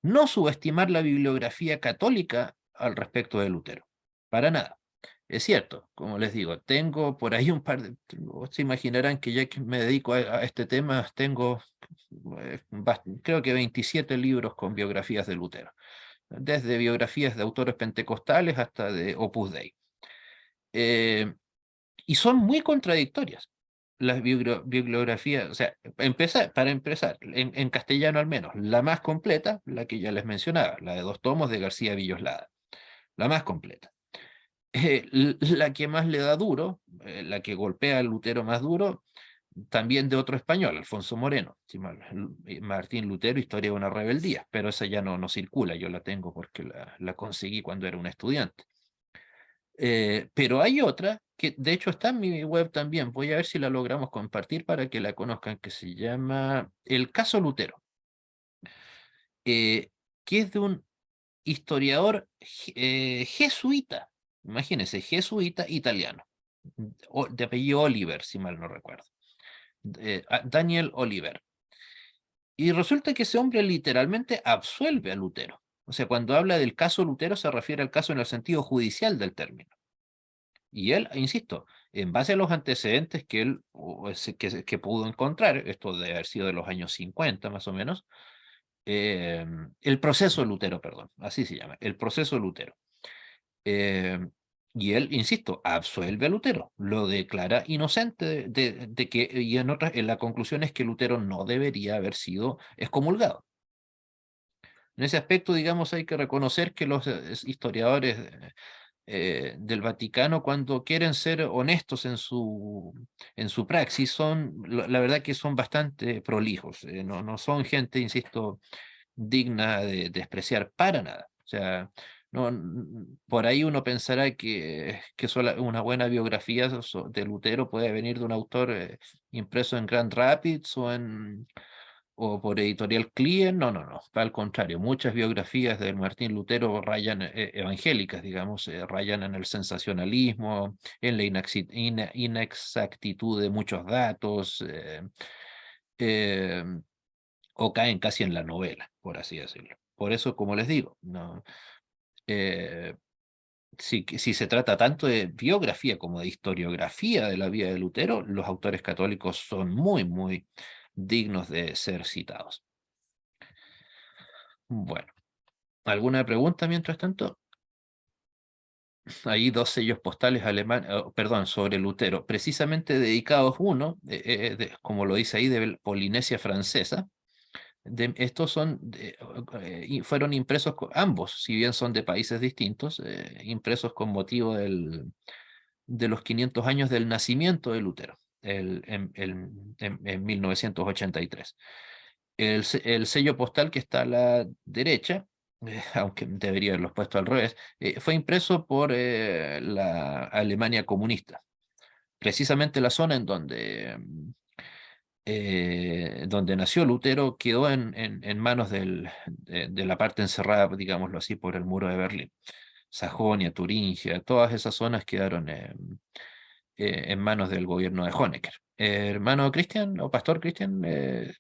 No subestimar la bibliografía católica al respecto de Lutero. para nada. Es cierto, como les digo, tengo por ahí un par de... Se imaginarán que ya que me dedico a este tema, tengo creo que 27 libros con biografías de Lutero, desde biografías de autores pentecostales hasta de Opus Dei. Y son muy contradictorias las bibliografías, o sea, para empezar, en castellano al menos, la más completa, la que ya les mencionaba, la de 2 tomos de García Villoslada, la más completa. La que más le da duro, la que golpea al Lutero más duro, también de otro español, Alfonso Moreno, Martín Lutero, Historia de una rebeldía, pero esa ya no circula, yo la tengo porque la conseguí cuando era un estudiante. Pero hay otra que de hecho está en mi web también, voy a ver si la logramos compartir para que la conozcan, que se llama El caso Lutero, que es de un historiador jesuita, imagínense, jesuita italiano, de apellido Oliver, si mal no recuerdo, Daniel Oliver. Y resulta que ese hombre literalmente absuelve a Lutero. O sea, cuando habla del caso Lutero se refiere al caso en el sentido judicial del término. Y él, insisto, en base a los antecedentes que él que pudo encontrar, esto debe haber sido de los años 50 más o menos, el proceso Lutero, perdón, así se llama, el proceso Lutero. Y él, insisto, absuelve a Lutero, lo declara inocente de que, y en la conclusión es que Lutero no debería haber sido excomulgado. En ese aspecto, digamos, hay que reconocer que los historiadores del Vaticano, cuando quieren ser honestos en su praxis, la verdad que son bastante prolijos, no son gente, insisto, digna de despreciar para nada. O sea, por ahí uno pensará que una buena biografía de Lutero puede venir de un autor impreso en Grand Rapids o por editorial Client. No, al contrario, muchas biografías de Martín Lutero rayan, evangélicas, digamos, rayan en el sensacionalismo, en la inexactitud de muchos datos, eh, o caen casi en la novela, por así decirlo. Por eso, como les digo, no, si se trata tanto de biografía como de historiografía de la vida de Lutero, los autores católicos son muy, muy dignos de ser citados. Bueno, ¿alguna pregunta mientras tanto? Hay 2 sellos postales alemanes, perdón, sobre Lutero, precisamente dedicados uno, como lo dice ahí, de Polinesia Francesa. Estos fueron impresos ambos, si bien son de países distintos, impresos con motivo de los 500 años del nacimiento de Lutero, en 1983. El sello postal que está a la derecha, aunque debería haberlos puesto al revés, fue impreso por la Alemania comunista, precisamente la zona en donde nació Lutero quedó en manos de la parte encerrada, digámoslo así, por el muro de Berlín. Sajonia, Turingia, todas esas zonas quedaron en manos del gobierno de Honecker. Hermano Cristian o pastor Cristian,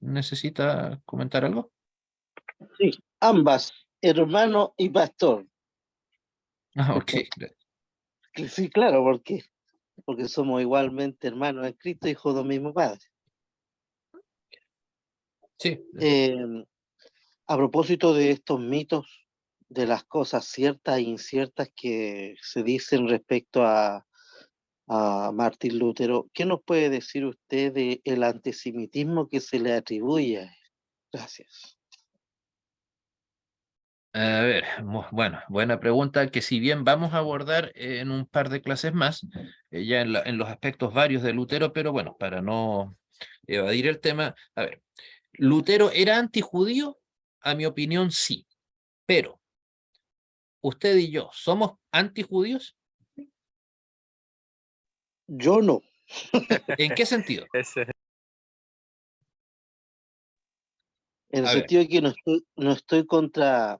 ¿necesita comentar algo? Sí, ambas, hermano y pastor. Ok. Sí, claro, porque somos igualmente hermanos en Cristo, hijos del mismo Padre. Sí. A propósito de estos mitos, de las cosas ciertas e inciertas que se dicen respecto a Martín Lutero, ¿qué nos puede decir usted del antisemitismo que se le atribuye a él? Gracias. A ver, bueno, buena pregunta que si bien vamos a abordar en un par de clases más, ya en los aspectos varios de Lutero, pero bueno, para no evadir el tema, a ver, ¿Lutero era antijudío? A mi opinión, sí, pero usted y yo, ¿somos antijudíos? Yo no. ¿En qué sentido? En el A ver, sentido de que no estoy contra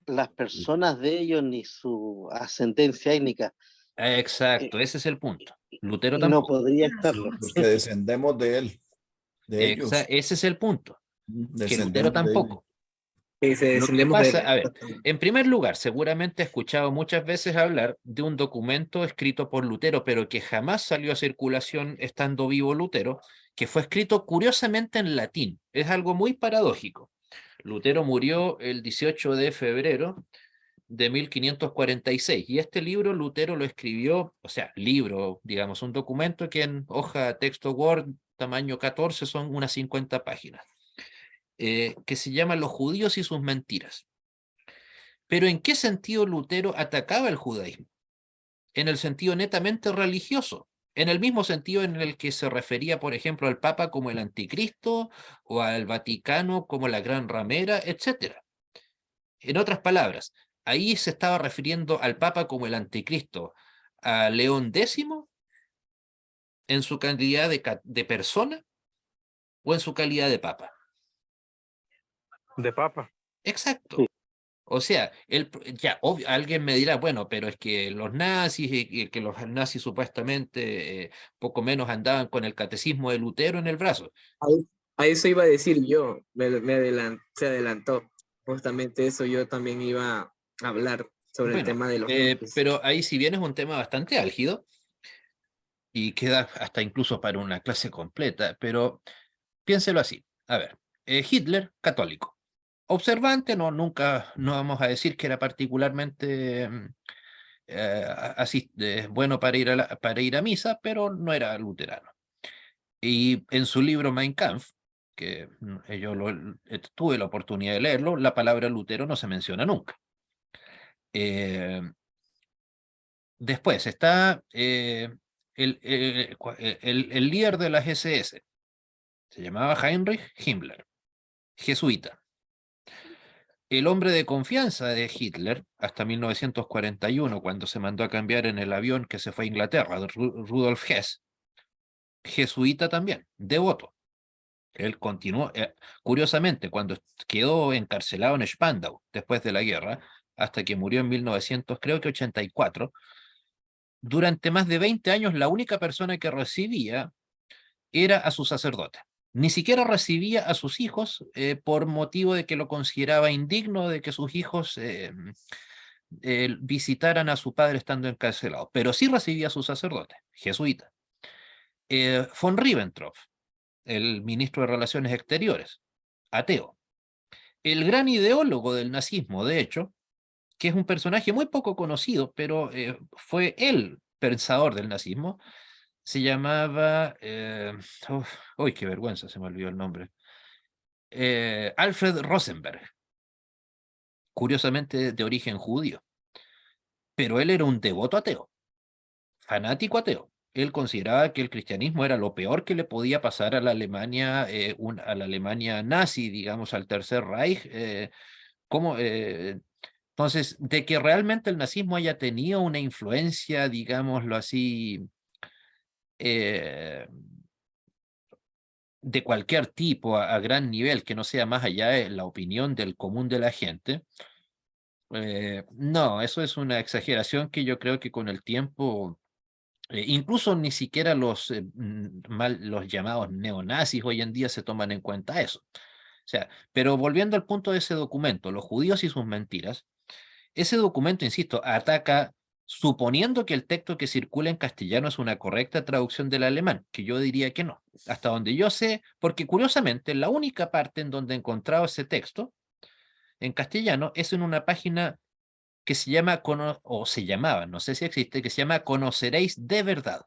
las personas de ellos ni su ascendencia étnica. exacto, ese es el punto. Lutero Y no tampoco. podría estarlo. Los que descendemos de él, de ellos, Ese es el punto, que Lutero descendemos de ellos. tampoco. Lo que descendemos pasa, de... a ver, en primer lugar, seguramente he escuchado muchas veces hablar de un documento escrito por Lutero, pero que jamás salió a circulación estando vivo Lutero, que fue escrito curiosamente en latín. Es algo muy paradójico. Lutero murió el 18 de febrero de 1546 y este libro Lutero lo escribió, o sea, libro, digamos, un documento que en hoja texto Word tamaño 14 son unas 50 páginas, que se llama Los judíos y sus mentiras. Pero ¿en qué sentido Lutero atacaba el judaísmo? En el sentido netamente religioso, en el mismo sentido en el que se refería, por ejemplo, al Papa como el anticristo o al Vaticano como la gran ramera, etcétera. En otras palabras, ahí se estaba refiriendo al Papa como el anticristo, a León X en su calidad de persona o en su calidad de Papa. De papa. Exacto. Sí. O sea, ya, alguien me dirá, bueno, pero es que los nazis, y que los nazis supuestamente poco menos andaban con el catecismo de Lutero en el brazo. A eso iba a decir yo, se adelantó. Justamente eso yo también iba a hablar sobre el Bueno, tema de los nazis. pero ahí si bien es un tema bastante álgido y queda hasta incluso para una clase completa, pero piénselo así. A ver, Hitler, católico. Observante, no, nunca, no vamos a decir que era particularmente así, bueno para ir a misa, pero no era luterano. Y en su libro Mein Kampf, que yo tuve la oportunidad de leerlo, la palabra Lutero no se menciona nunca. Eh, Después está el líder de las SS, se llamaba Heinrich Himmler, jesuita. El hombre de confianza de Hitler, hasta 1941, cuando se mandó a cambiar en el avión que se fue a Inglaterra, de Rudolf Hess, jesuita también, devoto. Él continuó, curiosamente, cuando quedó encarcelado en Spandau después de la guerra, hasta que murió en 1900, creo que 84, durante más de 20 años la única persona que recibía era a su sacerdote. Ni siquiera recibía a sus hijos por motivo de que lo consideraba indigno de que sus hijos visitaran a su padre estando encarcelado, pero sí recibía a su sacerdote, jesuita. Von Ribbentrop, el ministro de Relaciones Exteriores, ateo. El gran ideólogo del nazismo, de hecho, que es un personaje muy poco conocido, pero fue el pensador del nazismo, se llamaba, uy, qué vergüenza, se me olvidó el nombre, Alfred Rosenberg, curiosamente de origen judío, pero él era un devoto ateo, fanático ateo. Él consideraba que el cristianismo era lo peor que le podía pasar a la Alemania, a la Alemania nazi, digamos, al Tercer Reich. ¿Cómo, entonces, de que realmente el nazismo haya tenido una influencia, digámoslo así, eh, de cualquier tipo a gran nivel, que no sea más allá de la opinión del común de la gente, no, eso es una exageración que yo creo que con el tiempo, incluso ni siquiera los llamados neonazis hoy en día se toman en cuenta eso. O sea, pero volviendo al punto de ese documento, Los judíos y sus mentiras, ese documento, insisto, ataca, suponiendo que el texto que circula en castellano es una correcta traducción del alemán, que yo diría que no, hasta donde yo sé, porque curiosamente la única parte en donde he encontrado ese texto en castellano es en una página que se llama, o se llamaba, no sé si existe, que se llama Conoceréis de Verdad.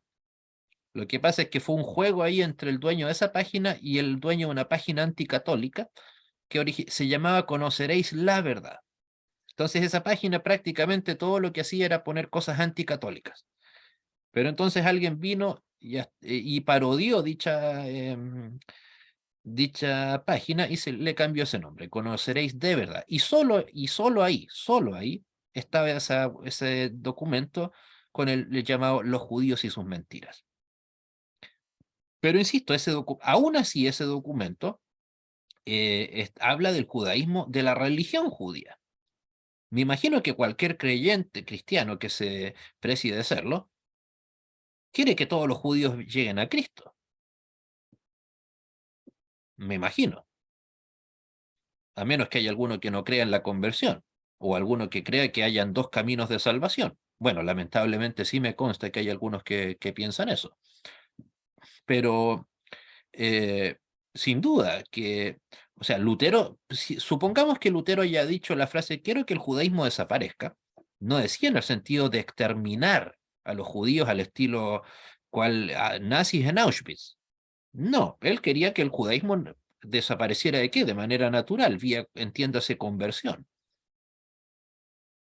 Lo que pasa es que fue un juego ahí entre el dueño de esa página y el dueño de una página anticatólica que se llamaba Conoceréis la Verdad. Entonces esa página prácticamente todo lo que hacía era poner cosas anticatólicas. Pero entonces alguien vino y parodió dicha página y se le cambió ese nombre, Conoceréis de Verdad. Y solo ahí estaba ese documento con el llamado Los judíos y sus mentiras. Pero insisto, aún así ese documento habla del judaísmo, de la religión judía. Me imagino que cualquier creyente cristiano que se precie de serlo, quiere que todos los judíos lleguen a Cristo. Me imagino. a menos que haya alguno que no crea en la conversión, o alguno que crea que hayan dos caminos de salvación. Bueno, lamentablemente sí me consta que hay algunos que piensan eso, pero eh, sin duda que, o sea, Lutero, supongamos que Lutero haya dicho la frase, quiero que el judaísmo desaparezca, no decía en el sentido de exterminar a los judíos al estilo cual nazis en Auschwitz. No, él quería que el judaísmo desapareciera de qué, de manera natural, vía, entiéndase, conversión.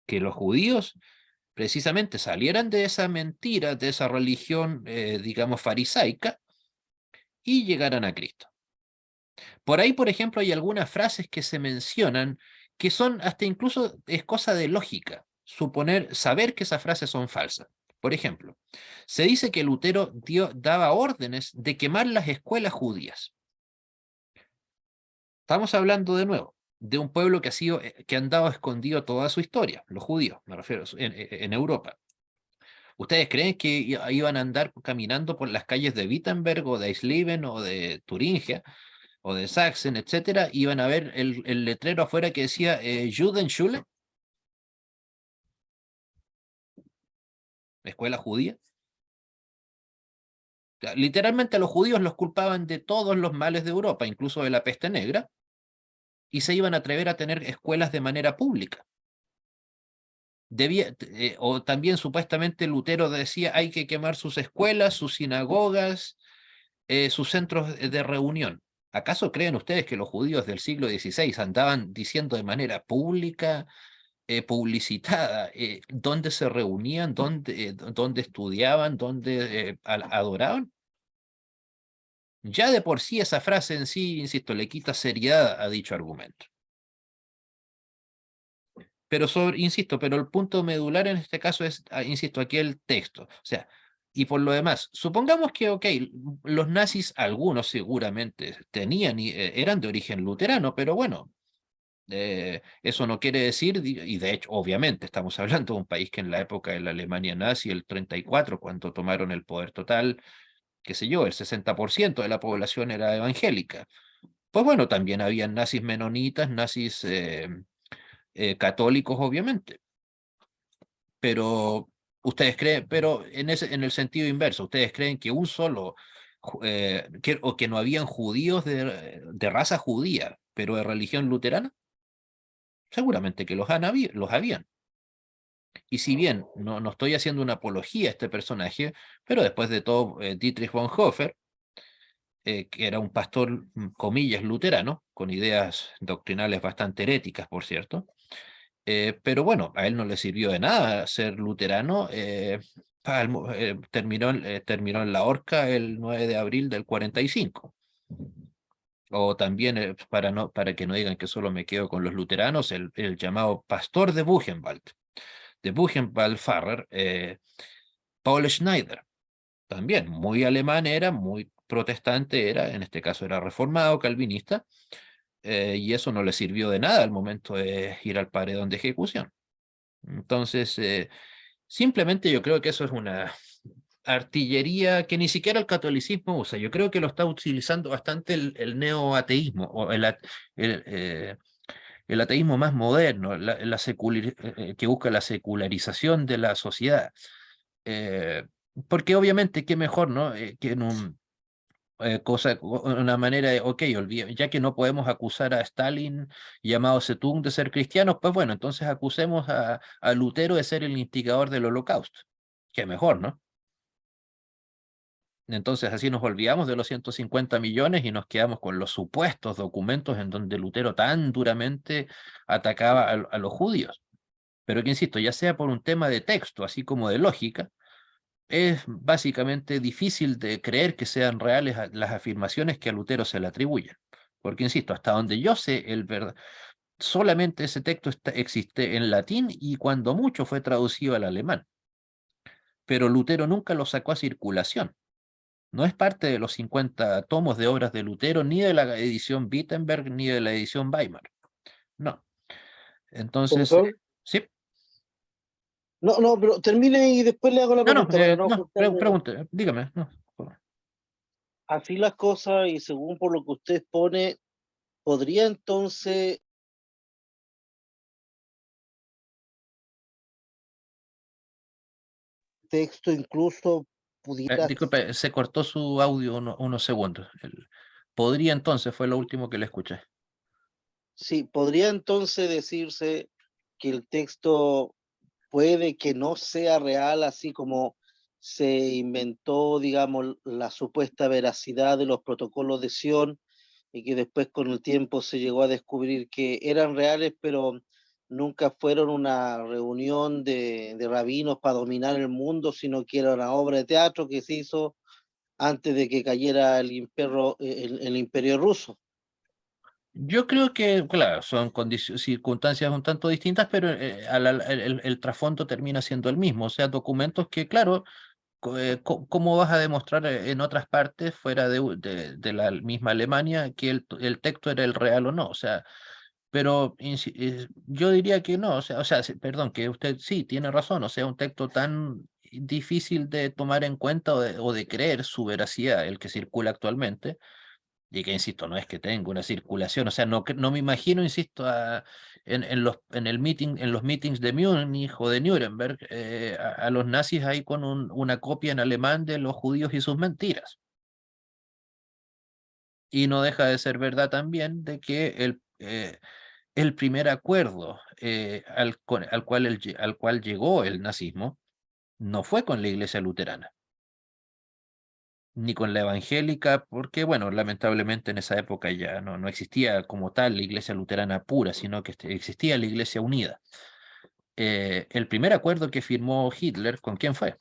Que los judíos precisamente salieran de esa mentira, de esa religión, digamos, farisaica, y llegaran a Cristo. Por ahí, por ejemplo, hay algunas frases que se mencionan que son hasta incluso es cosa de lógica, saber que esas frases son falsas. Por ejemplo, se dice que Lutero daba órdenes de quemar las escuelas judías. Estamos hablando de nuevo de un pueblo que ha andado escondido toda su historia, los judíos, me refiero, en Europa. ¿Ustedes creen que iban a andar caminando por las calles de Wittenberg o de Eisleben o de Turingia o de Sachsen, etcétera, iban a ver el letrero afuera que decía Judenschule, escuela judía? Literalmente a los judíos los culpaban de todos los males de Europa, incluso de la peste negra, y se iban a atrever a tener escuelas de manera pública. O también supuestamente Lutero decía hay que quemar sus escuelas, sus sinagogas, sus centros de reunión. ¿Acaso creen ustedes que los judíos del siglo XVI andaban diciendo de manera pública, publicitada, dónde se reunían, dónde estudiaban, dónde adoraban? Ya de por sí esa frase en sí, insisto, le quita seriedad a dicho argumento. Pero insisto, pero el punto medular en este caso es, insisto, aquí el texto. O sea, y por lo demás, supongamos que, ok, los nazis, algunos seguramente eran de origen luterano, pero bueno, eso no quiere decir, y de hecho, obviamente, estamos hablando de un país que en la época de la Alemania nazi, el 34, cuando tomaron el poder total, qué sé yo, el 60% de la población era evangélica. Pues bueno, también habían nazis menonitas, nazis católicos, obviamente. Pero ustedes creen, pero en el sentido inverso, ¿ustedes creen que un solo, o que no habían judíos de raza judía, pero de religión luterana? Seguramente que los habían. Y si bien no estoy haciendo una apología a este personaje, pero después de todo, Dietrich Bonhoeffer, que era un pastor, comillas, luterano, con ideas doctrinales bastante heréticas, por cierto, pero bueno, a él no le sirvió de nada ser luterano. Terminó en la horca el 9 de abril del 45. O también, para que no digan que solo me quedo con los luteranos, el llamado pastor de Buchenwald-Pfarrer, Paul Schneider. También muy alemán era, muy protestante era, en este caso era reformado, calvinista, y eso no le sirvió de nada al momento de ir al paredón de ejecución. Entonces, simplemente yo creo que eso es una artillería que ni siquiera el catolicismo usa. Yo creo que lo está utilizando bastante el neoateísmo o el ateísmo más moderno, que busca la secularización de la sociedad. Eh, Porque obviamente, qué mejor, ¿no? Que en una manera de, ok, ya que no podemos acusar a Stalin y a Mao Zedong de ser cristianos, pues bueno, entonces acusemos a Lutero de ser el instigador del holocausto. Qué mejor, ¿no? Entonces así nos olvidamos de los 150 millones y nos quedamos con los supuestos documentos en donde Lutero tan duramente atacaba a los judíos. Pero que insisto, ya sea por un tema de texto, así como de lógica, es básicamente difícil de creer que sean reales las afirmaciones que a Lutero se le atribuyen. Porque, insisto, hasta donde yo sé, solamente ese texto existe en latín y cuando mucho fue traducido al alemán. Pero Lutero nunca lo sacó a circulación. No es parte de los 50 tomos de obras de Lutero, ni de la edición Wittenberg, ni de la edición Weimar. No. Entonces, Profesor, sí. no, pero termine y después le hago la pregunta para no cortarle. Pregunte, dígame. No. Así las cosas y según por lo que usted expone, ¿podría entonces texto incluso pudiera, Disculpe, se cortó su audio unos segundos. Podría entonces, fue lo último que le escuché. sí, podría entonces decirse que el texto puede que no sea real, así como se inventó, digamos, la supuesta veracidad de los protocolos de Sion y que después con el tiempo se llegó a descubrir que eran reales, pero nunca fueron una reunión de rabinos para dominar el mundo, sino que era una obra de teatro que se hizo antes de que cayera el imperio ruso. Yo creo que, claro, son circunstancias un tanto distintas, pero el trasfondo termina siendo el mismo. O sea, documentos que, claro, ¿cómo vas a demostrar en otras partes fuera de la misma Alemania que el texto era el real o no? O sea, pero yo diría que no, perdón, que usted sí tiene razón, o sea, un texto tan difícil de tomar en cuenta o de creer su veracidad, el que circula actualmente, y que, insisto, no es que tenga una circulación, o sea, no me imagino, insisto, en los meetings de Múnich o de Nuremberg, a los nazis ahí con una copia en alemán de los judíos y sus mentiras. Y no deja de ser verdad también de que el primer acuerdo al cual llegó el nazismo no fue con la iglesia luterana, ni con la evangélica, porque, bueno, lamentablemente en esa época ya no existía como tal la iglesia luterana pura, sino que existía la iglesia unida. El primer acuerdo que firmó Hitler, ¿con quién fue?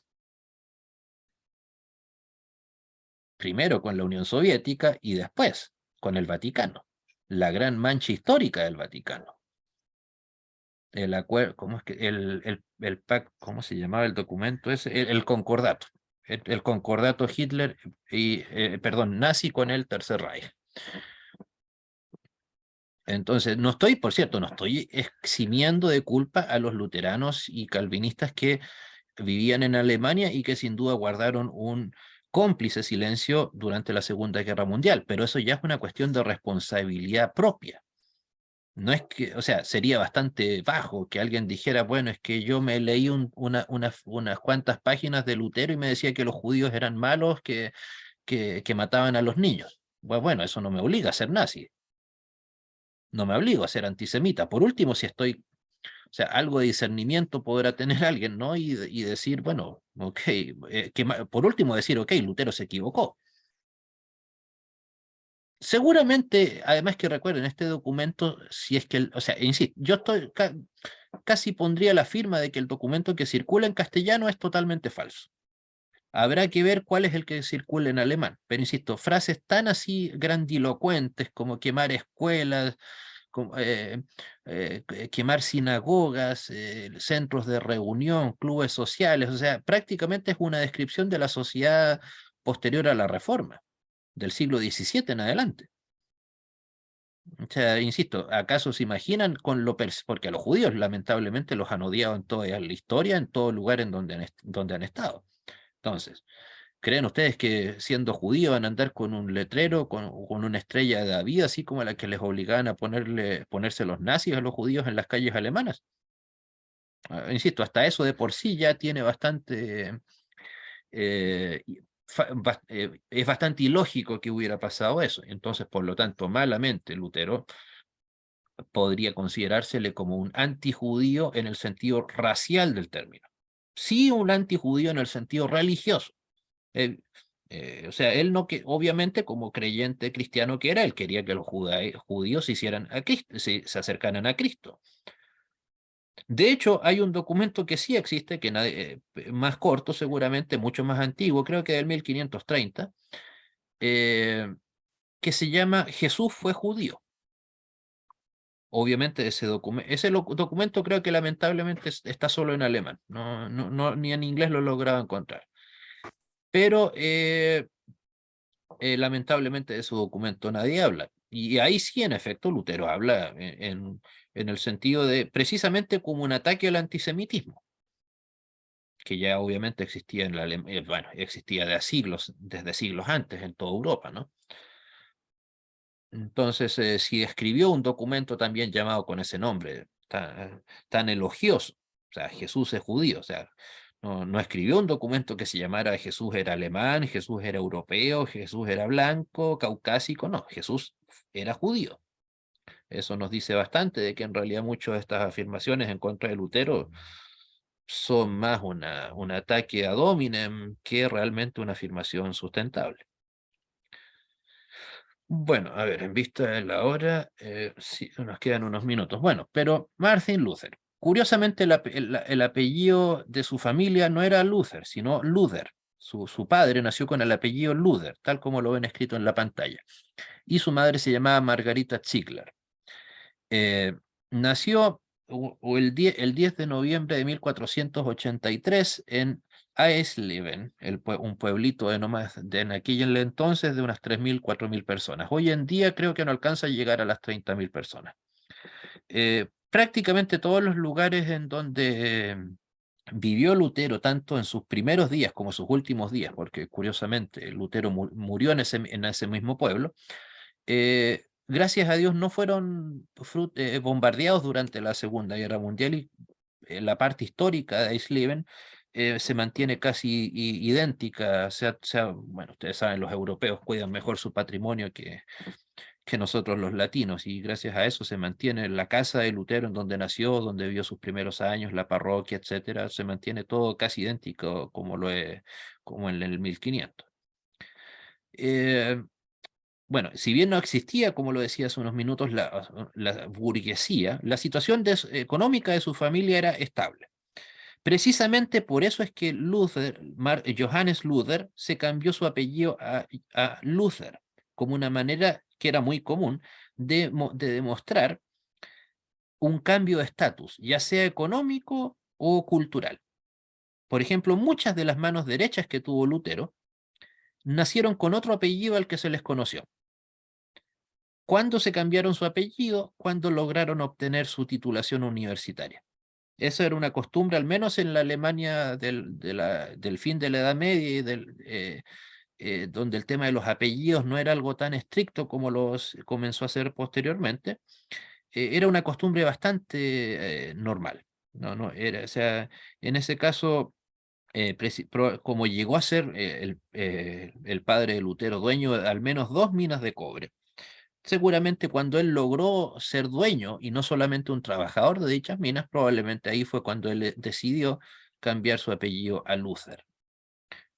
Primero con la Unión Soviética y después con el Vaticano, la gran mancha histórica del Vaticano. El acuerdo, ¿cómo es que el pacto, cómo se llamaba el documento ese? El concordato. El concordato Hitler y, perdón, nazi con el Tercer Reich. Entonces, por cierto, no estoy eximiendo de culpa a los luteranos y calvinistas que vivían en Alemania y que sin duda guardaron un cómplice silencio durante la Segunda Guerra Mundial, pero eso ya es una cuestión de responsabilidad propia. No es que, o sea, sería bastante bajo que alguien dijera, bueno, es que yo me leí unas cuantas páginas de Lutero y me decía que los judíos eran malos, que mataban a los niños. Bueno, eso no me obliga a ser nazi, no me obligo a ser antisemita. Por último, si estoy, o sea, algo de discernimiento podrá tener alguien, ¿no? Y decir, bueno, ok, por último decir, ok, Lutero se equivocó. Seguramente, además que recuerden, este documento, si es que, o sea, insisto, yo casi pondría la firma de que el documento que circula en castellano es totalmente falso. Habrá que ver cuál es el que circula en alemán, pero insisto, frases tan así grandilocuentes como quemar escuelas, quemar sinagogas, centros de reunión, clubes sociales, o sea, prácticamente es una descripción de la sociedad posterior a la Reforma, del siglo XVII en adelante. O sea, insisto, ¿acaso se imaginan porque a los judíos lamentablemente los han odiado en toda la historia, en todo lugar en donde han estado? Entonces, ¿creen ustedes que siendo judíos van a andar con un letrero, con una estrella de David, así como la que les obligaban a ponerse los nazis a los judíos en las calles alemanas? Insisto, hasta eso de por sí ya tiene bastante, es bastante ilógico que hubiera pasado eso. Entonces, por lo tanto, malamente Lutero podría considerársele como un antijudío en el sentido racial del término. Sí, un antijudío en el sentido religioso. O sea, él no, que obviamente como creyente cristiano que era, él quería que los judíos se hicieran a Cristo, se acercaran a Cristo. De hecho, hay un documento que sí existe, que más corto seguramente, mucho más antiguo, creo que del 1530, que se llama Jesús fue judío. Obviamente ese documento creo que lamentablemente está solo en alemán, ni en inglés lo he logrado encontrar. Pero lamentablemente de ese documento nadie habla. Y ahí sí, en efecto, Lutero habla en el sentido de precisamente como un ataque al antisemitismo, que ya obviamente existía bueno, existía desde siglos antes en toda Europa, ¿no? Entonces, si escribió un documento también llamado con ese nombre, tan elogioso, o sea, Jesús es judío, o sea, No escribió un documento que se llamara Jesús era alemán, Jesús era europeo, Jesús era blanco, caucásico, no, Jesús era judío. Eso nos dice bastante de que en realidad muchas de estas afirmaciones en contra de Lutero son más un ataque ad hominem que realmente una afirmación sustentable. Bueno, a ver, en vista de la hora, sí, nos quedan unos minutos. Bueno, pero Martin Luther. Curiosamente, el apellido de su familia no era Luther, sino Luther. Su padre nació con el apellido Luther, tal como lo ven escrito en la pantalla. Y su madre se llamaba Margarita Ziegler. Nació el 10 de noviembre de 1483 en Eisleben, un pueblito en aquel entonces de unas 3.000, 4.000 personas. Hoy en día creo que no alcanza a llegar a las 30.000 personas. Prácticamente todos los lugares en donde vivió Lutero, tanto en sus primeros días como sus últimos días, porque curiosamente Lutero murió en ese mismo pueblo, gracias a Dios no fueron bombardeados durante la Segunda Guerra Mundial y la parte histórica de Eisleben se mantiene casi idéntica. Bueno, ustedes saben, los europeos cuidan mejor su patrimonio que nosotros los latinos, y gracias a eso se mantiene la casa de Lutero en donde nació, donde vivió sus primeros años, la parroquia, etcétera, se mantiene todo casi idéntico como en el 1500. Bueno, si bien no existía, como lo decía hace unos minutos, la burguesía, la situación económica de su familia era estable. Precisamente por eso es que Johannes Luther se cambió su apellido a Luther, como una manera que era muy común de demostrar un cambio de estatus, ya sea económico o cultural. Por ejemplo, muchas de las manos derechas que tuvo Lutero nacieron con otro apellido al que se les conoció. ¿Cuándo se cambiaron su apellido? Cuando lograron obtener su titulación universitaria. Eso era una costumbre, al menos en la Alemania del fin de la Edad Media y donde el tema de los apellidos no era algo tan estricto como los comenzó a hacer posteriormente. Era una costumbre bastante normal. O sea, en ese caso, como llegó a ser el padre de Lutero dueño de al menos 2 minas de cobre, seguramente cuando él logró ser dueño y no solamente un trabajador de dichas minas, probablemente ahí fue cuando él decidió cambiar su apellido a Luther.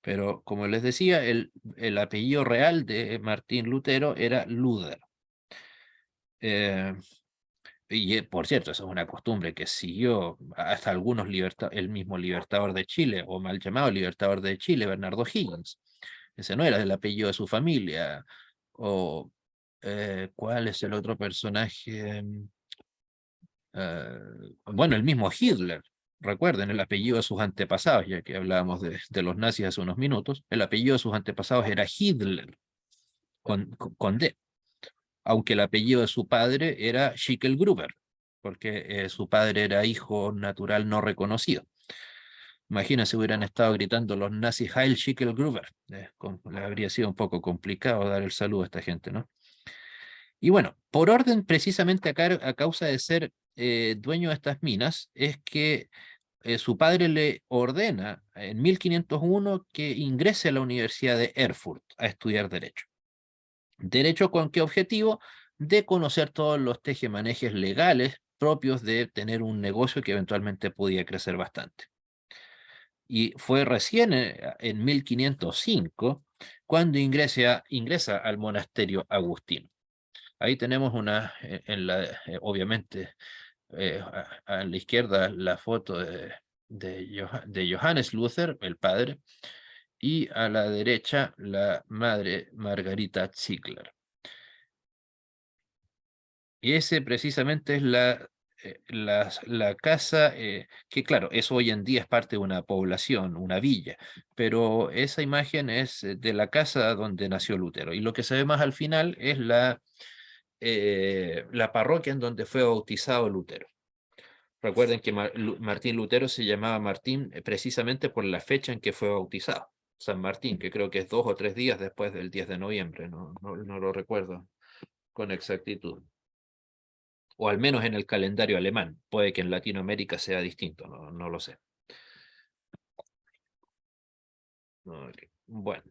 Pero como les decía, el apellido real de Martín Lutero era Luther. Por cierto, esa es una costumbre que siguió hasta algunos el mismo libertador de Chile, o mal llamado libertador de Chile, Bernardo Higgins. Ese no era del apellido de su familia. O ¿cuál es el otro personaje? Bueno, el mismo Hitler. Recuerden el apellido de sus antepasados, ya que hablábamos de los nazis hace unos minutos. El apellido de sus antepasados era Hitler, con D, aunque el apellido de su padre era Schicklgruber, porque su padre era hijo natural no reconocido. Imagínense, hubieran estado gritando los nazis Heil Schicklgruber. Le habría sido un poco complicado dar el saludo a esta gente, ¿no? Y bueno, por orden precisamente a causa de ser dueño de estas minas, es que su padre le ordena en 1501 que ingrese a la Universidad de Erfurt a estudiar Derecho. ¿Derecho con qué objetivo? De conocer todos los tejemanejes legales propios de tener un negocio que eventualmente podía crecer bastante. Y fue recién en 1505 cuando ingresa al monasterio agustino. Ahí tenemos obviamente, a la izquierda la foto de Johannes Luther, el padre, y a la derecha la madre Margarita Ziegler. Y ese precisamente es la casa que, claro, eso hoy en día es parte de una población, una villa, pero esa imagen es de la casa donde nació Lutero. Y lo que se ve más al final es la parroquia en donde fue bautizado Lutero. Recuerden que Martín Lutero se llamaba Martín precisamente por la fecha en que fue bautizado. San Martín, que creo que es 2 o 3 días después del 10 de noviembre, no lo recuerdo con exactitud. O al menos en el calendario alemán. Puede que en Latinoamérica sea distinto, no lo sé. Ok, bueno.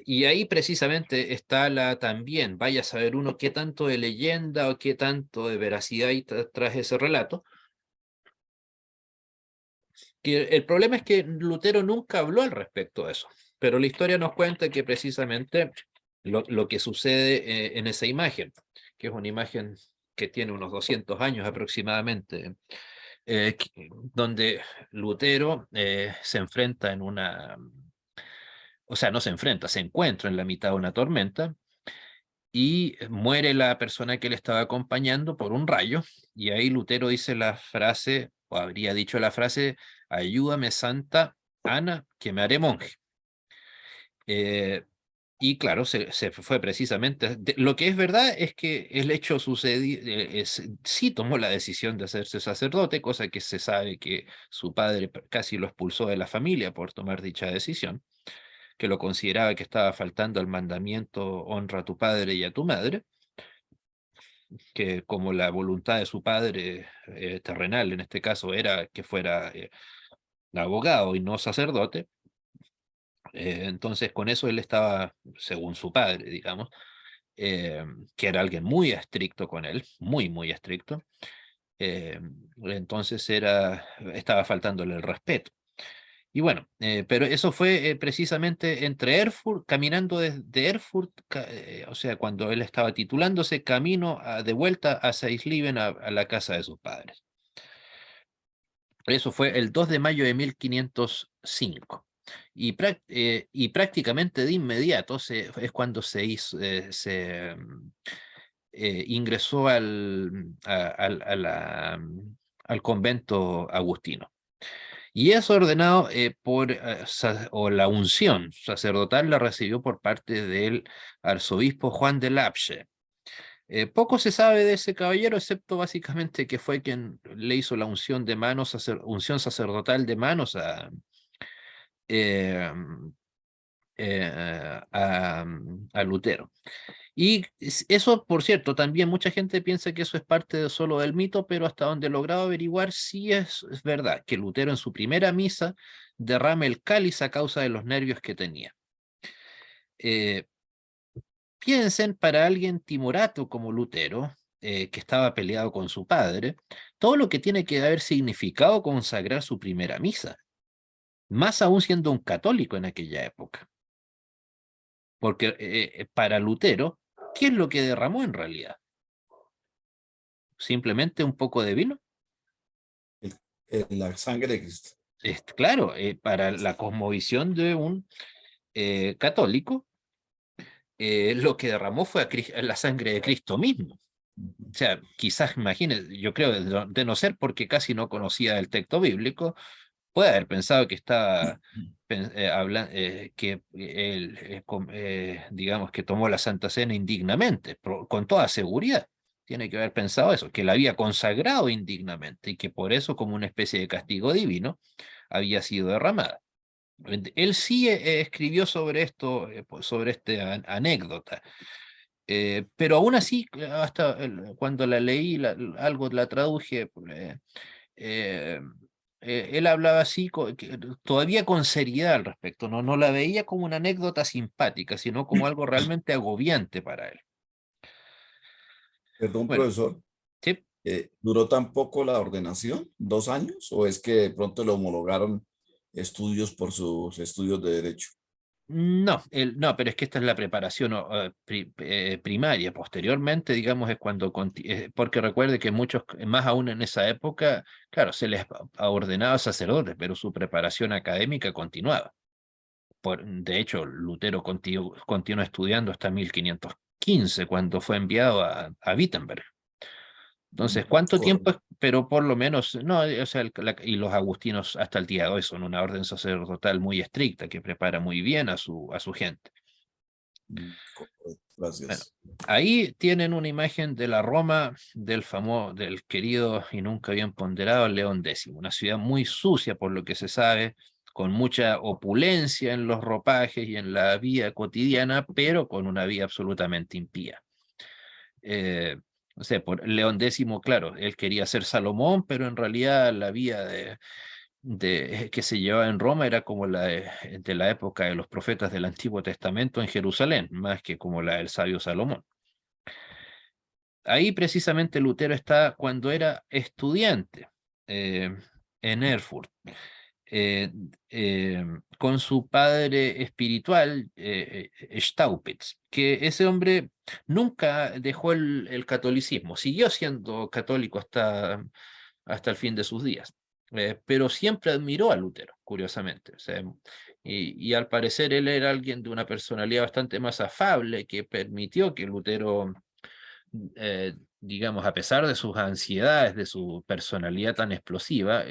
Y ahí precisamente está también, vaya a saber uno qué tanto de leyenda o qué tanto de veracidad hay tras ese relato, que el problema es que Lutero nunca habló al respecto de eso, pero la historia nos cuenta que precisamente lo que sucede en esa imagen, que es una imagen que tiene unos 200 años aproximadamente, donde Lutero se enfrenta en una, o sea, no se enfrenta, se encuentra en la mitad de una tormenta y muere la persona que le estaba acompañando por un rayo, y ahí Lutero dice la frase, o habría dicho la frase, ayúdame Santa Ana, que me haré monje. Y claro, se fue precisamente. Lo que es verdad es que el hecho sucedió, sí tomó la decisión de hacerse sacerdote, cosa que se sabe que su padre casi lo expulsó de la familia por tomar dicha decisión, que lo consideraba que estaba faltando al mandamiento honra a tu padre y a tu madre, que como la voluntad de su padre terrenal en este caso era que fuera abogado y no sacerdote. Entonces con eso él estaba, según su padre, digamos, que era alguien muy estricto con él, muy, muy estricto, eh, entonces estaba faltándole el respeto. Y bueno, pero eso fue precisamente entre Erfurt, caminando desde Erfurt, o sea, cuando él estaba titulándose, camino de vuelta a Seisleben, a la casa de sus padres. Eso fue el 2 de mayo de 1505. Y prácticamente de inmediato es cuando ingresó al convento agustino. Y es ordenado o la unción sacerdotal la recibió por parte del arzobispo Juan de Lapche. Poco se sabe de ese caballero, excepto básicamente que fue quien le hizo la unción de manos, unción sacerdotal de manos eh, a Lutero. Y eso, por cierto, también mucha gente piensa que eso es parte solo del mito, pero hasta donde he logrado averiguar, sí es verdad que Lutero en su primera misa derrama el cáliz a causa de los nervios que tenía. Piensen, para alguien timorato como Lutero, que estaba peleado con su padre, todo lo que tiene que haber significado consagrar su primera misa, más aún siendo un católico en aquella época. Porque para Lutero, ¿qué es lo que derramó en realidad? ¿Simplemente un poco de vino? La sangre de Cristo. Claro, para la cosmovisión de un católico, lo que derramó fue la sangre de Cristo mismo. O sea, quizás, imagínense, yo creo, de no ser porque casi no conocía el texto bíblico, puede haber pensado que estaba que él, digamos, que tomó la Santa Cena indignamente, con toda seguridad. Tiene que haber pensado eso, que la había consagrado indignamente y que por eso, como una especie de castigo divino, había sido derramada. Él sí escribió sobre esto, sobre esta anécdota, pero aún así, hasta cuando la leí, algo la traduje, eh, él hablaba así, todavía con seriedad al respecto, no la veía como una anécdota simpática, sino como algo realmente agobiante para él. Perdón, Bueno, profesor. sí. ¿Duró tan poco la ordenación? ¿2 años? ¿O es que de pronto lo homologaron estudios por sus estudios de derecho? No, no, pero es que esta es la preparación primaria. Posteriormente, digamos, es cuando, porque recuerde que muchos, más aún en esa época, claro, se les ha ordenado sacerdotes, pero su preparación académica continuaba. De hecho, Lutero continuó estudiando hasta 1515, cuando fue enviado a Wittenberg. Entonces, ¿cuánto tiempo es? Correcto. Pero por lo menos, no, o sea, y los agustinos hasta el día de hoy son una orden sacerdotal muy estricta que prepara muy bien a su gente. Correcto. Bueno, Gracias. ahí tienen una imagen de la Roma del querido y nunca bien ponderado León X, una ciudad muy sucia por lo que se sabe, con mucha opulencia en los ropajes y en la vida cotidiana, pero con una vida absolutamente impía. No sé, por León X, claro, él quería ser Salomón, pero en realidad la vida que se llevaba en Roma era como la de la época de los profetas del Antiguo Testamento en Jerusalén, más que como la del sabio Salomón. Ahí precisamente Lutero está cuando era estudiante en Erfurt, con su padre espiritual, Staupitz, que ese hombre nunca dejó el catolicismo, siguió siendo católico hasta el fin de sus días, pero siempre admiró a Lutero, curiosamente. O sea, y al parecer él era alguien de una personalidad bastante más afable que permitió que Lutero digamos, a pesar de sus ansiedades, de su personalidad tan explosiva,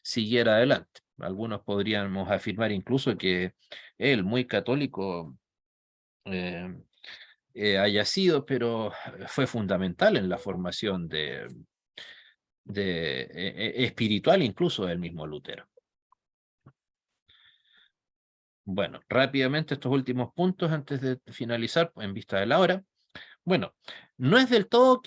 siguiera adelante. Algunos podríamos afirmar incluso que él, muy católico, eh, haya sido, pero fue fundamental en la formación espiritual incluso del mismo Lutero. Bueno, rápidamente estos últimos puntos antes de finalizar, en vista de la hora. Bueno, no es del todo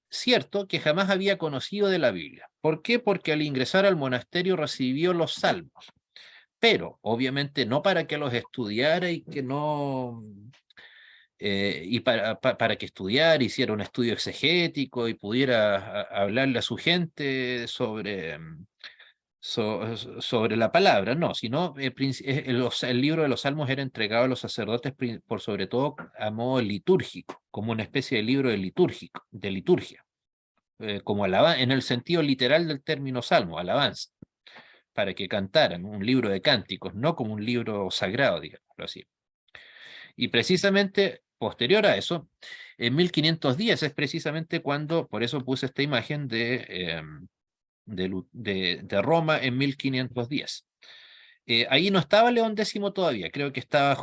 cierto que jamás había conocido de la Biblia. ¿Por qué? Porque al ingresar al monasterio recibió los salmos, pero obviamente no para que los estudiara y que no... y para que estudiara, hiciera un estudio exegético y pudiera hablarle a su gente sobre la palabra, no, sino el libro de los Salmos era entregado a los sacerdotes por sobre todo a modo litúrgico, como una especie de libro de liturgia, como en el sentido literal del término salmo, alabanza, para que cantaran un libro de cánticos, no como un libro sagrado, digámoslo así. Y precisamente posterior a eso, en 1510 es precisamente cuando, por eso puse esta imagen de Roma en 1510. Ahí no estaba León X todavía, creo que estaba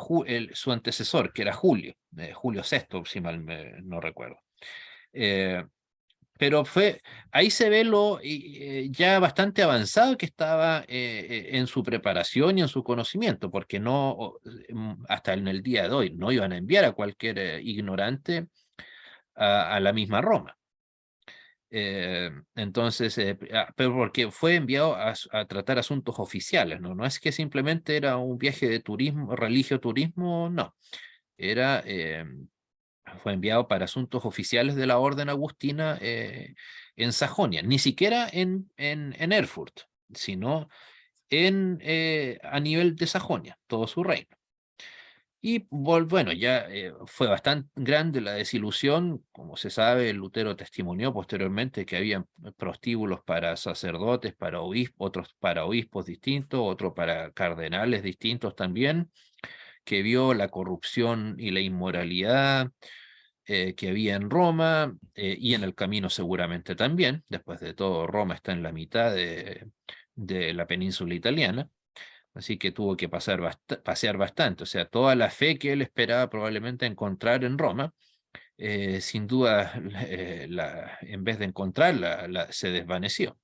su antecesor, que era Julio VI, si mal no recuerdo. Pero ahí se ve lo ya bastante avanzado que estaba en su preparación y en su conocimiento, porque no, hasta en el día de hoy, no iban a enviar a cualquier ignorante a la misma Roma. Entonces, pero porque fue enviado a tratar asuntos oficiales, ¿no? No es que simplemente era un viaje de turismo, religio-turismo, no. Fue enviado para asuntos oficiales de la Orden Agustina en Sajonia, ni siquiera en Erfurt, sino a nivel de Sajonia, todo su reino. Y bueno, ya fue bastante grande la desilusión. Como se sabe, Lutero testimonió posteriormente que había prostíbulos para sacerdotes, para obispos, otros para obispos distintos, otros para cardenales distintos también, que vio la corrupción y la inmoralidad que había en Roma y en el camino seguramente también. Después de todo, Roma está en la mitad de la península italiana. Así que tuvo que pasear bastante. O sea, toda la fe que él esperaba probablemente encontrar en Roma, sin duda, en vez de encontrarla, se desvaneció.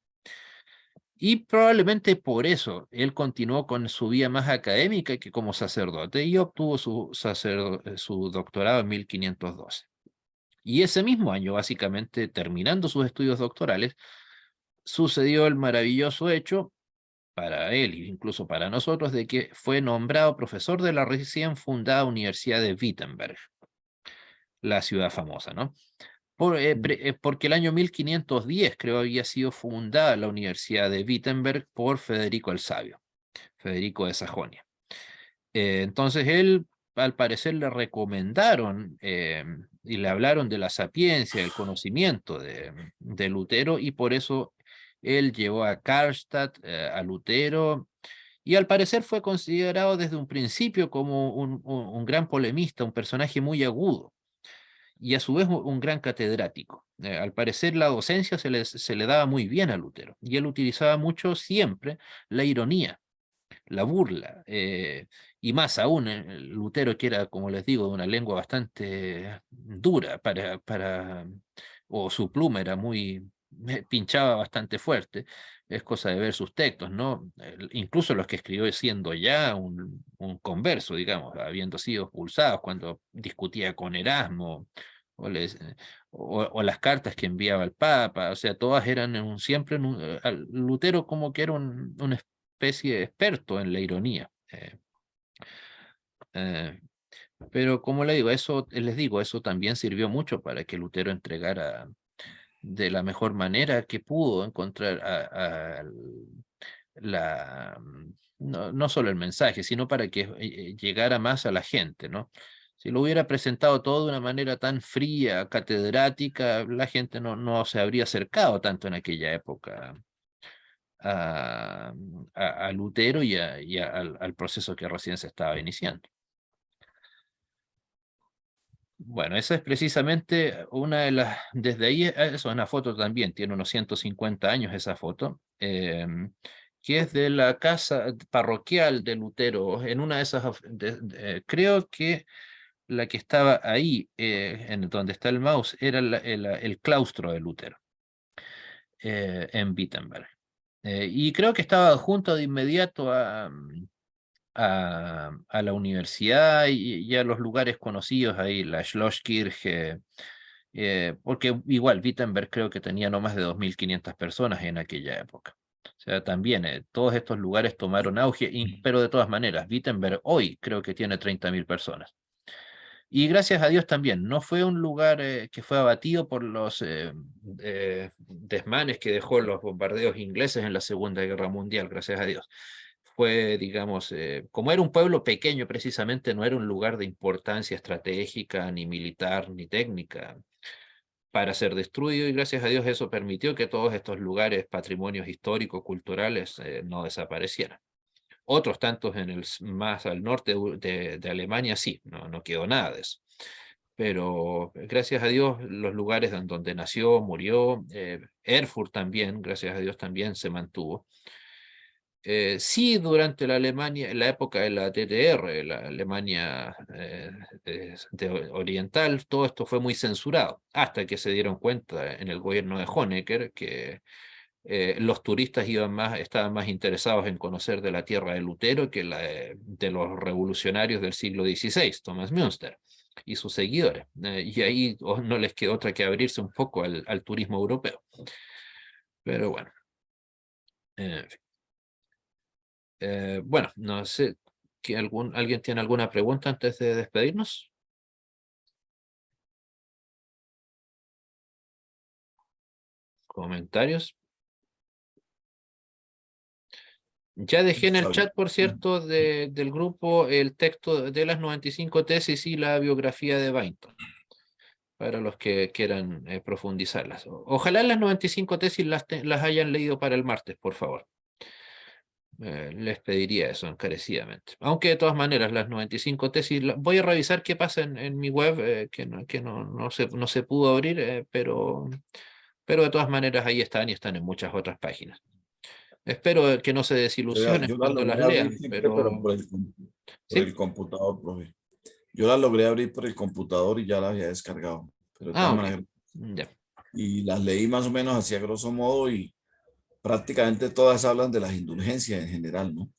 Y probablemente por eso él continuó con su vida más académica que como sacerdote y obtuvo su doctorado en 1512. Y ese mismo año, básicamente, terminando sus estudios doctorales, sucedió el maravilloso hecho para él e incluso para nosotros, de que fue nombrado profesor de la recién fundada Universidad de Wittenberg, la ciudad famosa, ¿no? Porque el año 1510, creo, había sido fundada la Universidad de Wittenberg por Federico el Sabio, Federico de Sajonia. Entonces él, al parecer, le recomendaron y le hablaron de la sapiencia, del conocimiento de Lutero, y por eso él llevó a Karlstadt, a Lutero, y al parecer fue considerado desde un principio como un gran polemista, un personaje muy agudo, y a su vez un gran catedrático. Al parecer la docencia se le daba muy bien a Lutero, y él utilizaba mucho siempre la ironía, la burla, y más aún Lutero, que era, como les digo, de una lengua bastante dura o su pluma era pinchaba bastante fuerte. Es cosa de ver sus textos, ¿no? Incluso los que escribió siendo ya un converso, digamos, habiendo sido expulsados cuando discutía con Erasmo o las cartas que enviaba el Papa, o sea, todas eran siempre Lutero como que era una especie de experto en la ironía. Eh, pero como le digo, les digo, eso también sirvió mucho para que Lutero entregara de la mejor manera que pudo encontrar no solo el mensaje, sino para que llegara más a la gente, ¿no? Si lo hubiera presentado todo de una manera tan fría, catedrática, la gente no se habría acercado tanto en aquella época a, a Lutero al proceso que recién se estaba iniciando. Bueno, esa es precisamente una de las, desde ahí, es una foto también, tiene unos 150 años esa foto, que es de la casa parroquial de Lutero, en una de esas, creo que la que estaba ahí, en donde está el mouse, era el claustro de Lutero, en Wittenberg. Y creo que estaba junto de inmediato a la universidad y a los lugares conocidos ahí, la Schlosskirche, porque igual Wittenberg creo que tenía no más de 2.500 personas en aquella época. O sea, también todos estos lugares tomaron auge, pero de todas maneras, Wittenberg hoy creo que tiene 30.000 personas. Y gracias a Dios también, no fue un lugar que fue abatido por los desmanes que dejó los bombardeos ingleses en la Segunda Guerra Mundial, gracias a Dios. Fue, digamos, como era un pueblo pequeño precisamente, no era un lugar de importancia estratégica, ni militar, ni técnica para ser destruido, y gracias a Dios eso permitió que todos estos lugares, patrimonios históricos, culturales, no desaparecieran. Otros tantos más al norte de Alemania, sí, no quedó nada de eso. Pero gracias a Dios, los lugares en donde nació, murió, Erfurt también, gracias a Dios también se mantuvo. Sí, durante la época de la DDR, la Alemania oriental, todo esto fue muy censurado, hasta que se dieron cuenta en el gobierno de Honecker que los turistas estaban más interesados en conocer de la tierra de Lutero que de los revolucionarios del siglo XVI, Thomas Münster y sus seguidores. Y ahí no les quedó otra que abrirse un poco al turismo europeo. Pero bueno. Bueno, no sé, ¿alguien tiene alguna pregunta antes de despedirnos? ¿Comentarios? Ya dejé en el chat, por cierto, del grupo el texto de las 95 tesis y la biografía de Bainton, para los que quieran profundizarlas. Ojalá las 95 tesis las hayan leído para el martes, por favor. Les pediría eso encarecidamente. Aunque de todas maneras, las 95 tesis, voy a revisar qué pasa en mi web, que no se pudo abrir, pero de todas maneras ahí están y están en muchas otras páginas. Espero que no se desilusionen Yo la cuando las logré abrir lean, siempre, pero pero por sí. el computador, profe. Yo la logré abrir por el computador y ya la había descargado. Pero de todas Ok. maneras, Ya. y las leí más o menos así a grosso modo y prácticamente todas hablan de las indulgencias en general, ¿no?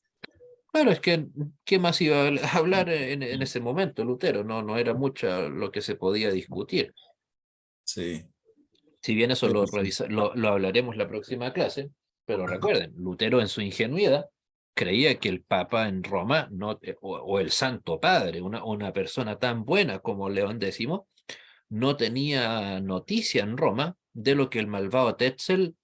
Claro, es que, ¿qué más iba a hablar en ese momento, Lutero? No era mucho lo que se podía discutir. Sí, Si bien eso pero sí. lo hablaremos la próxima clase, pero recuerden, Lutero en su ingenuidad creía que el Papa en Roma, o el Santo Padre, una persona tan buena como León X, no tenía noticia en Roma de lo que el malvado Tetzel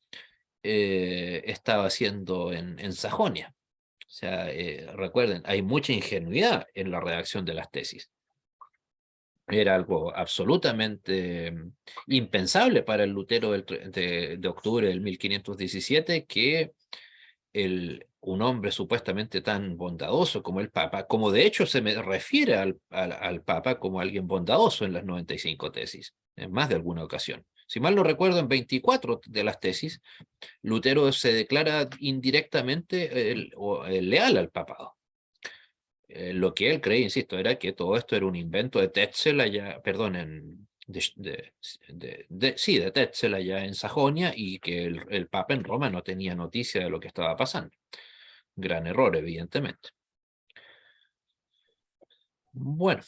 estaba haciendo en Sajonia. O sea, recuerden, hay mucha ingenuidad en la redacción de las tesis. Era algo absolutamente impensable para el Lutero de octubre del 1517 que un hombre supuestamente tan bondadoso como el Papa, como de hecho se me refiere al Papa como alguien bondadoso en las 95 tesis, en más de alguna ocasión. Si mal no recuerdo, en 24 de las tesis, Lutero se declara indirectamente leal al papado. Lo que él creía, insisto, era que todo esto era un invento de Tetzel allá, perdón, sí, de Tetzel allá en Sajonia, y que el Papa en Roma no tenía noticia de lo que estaba pasando. Gran error, evidentemente. Bueno,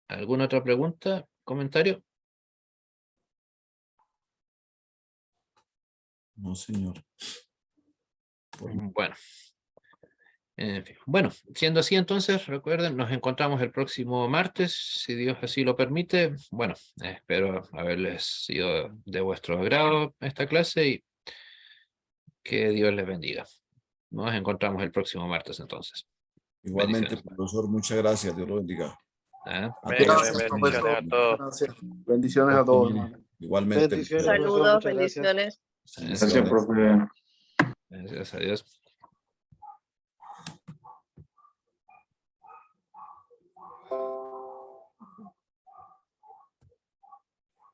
¿alguna otra pregunta, comentario? No, señor. Bueno. En fin. Bueno, siendo así entonces, recuerden, nos encontramos el próximo martes, si Dios así lo permite. Bueno, espero haberles sido de vuestro agrado esta clase y que Dios les bendiga. Nos encontramos el próximo martes entonces. Igualmente, Bendiciones. profesor, muchas gracias. Dios lo bendiga. ¿Ah? A Amén, todos. amén. Bendiciones a todos. Gracias. Bendiciones a todos, hermano. Igualmente. Bendiciones, profesor. profesor, Saludos, muchas gracias. bendiciones. Bendiciones. Gracias a Dios.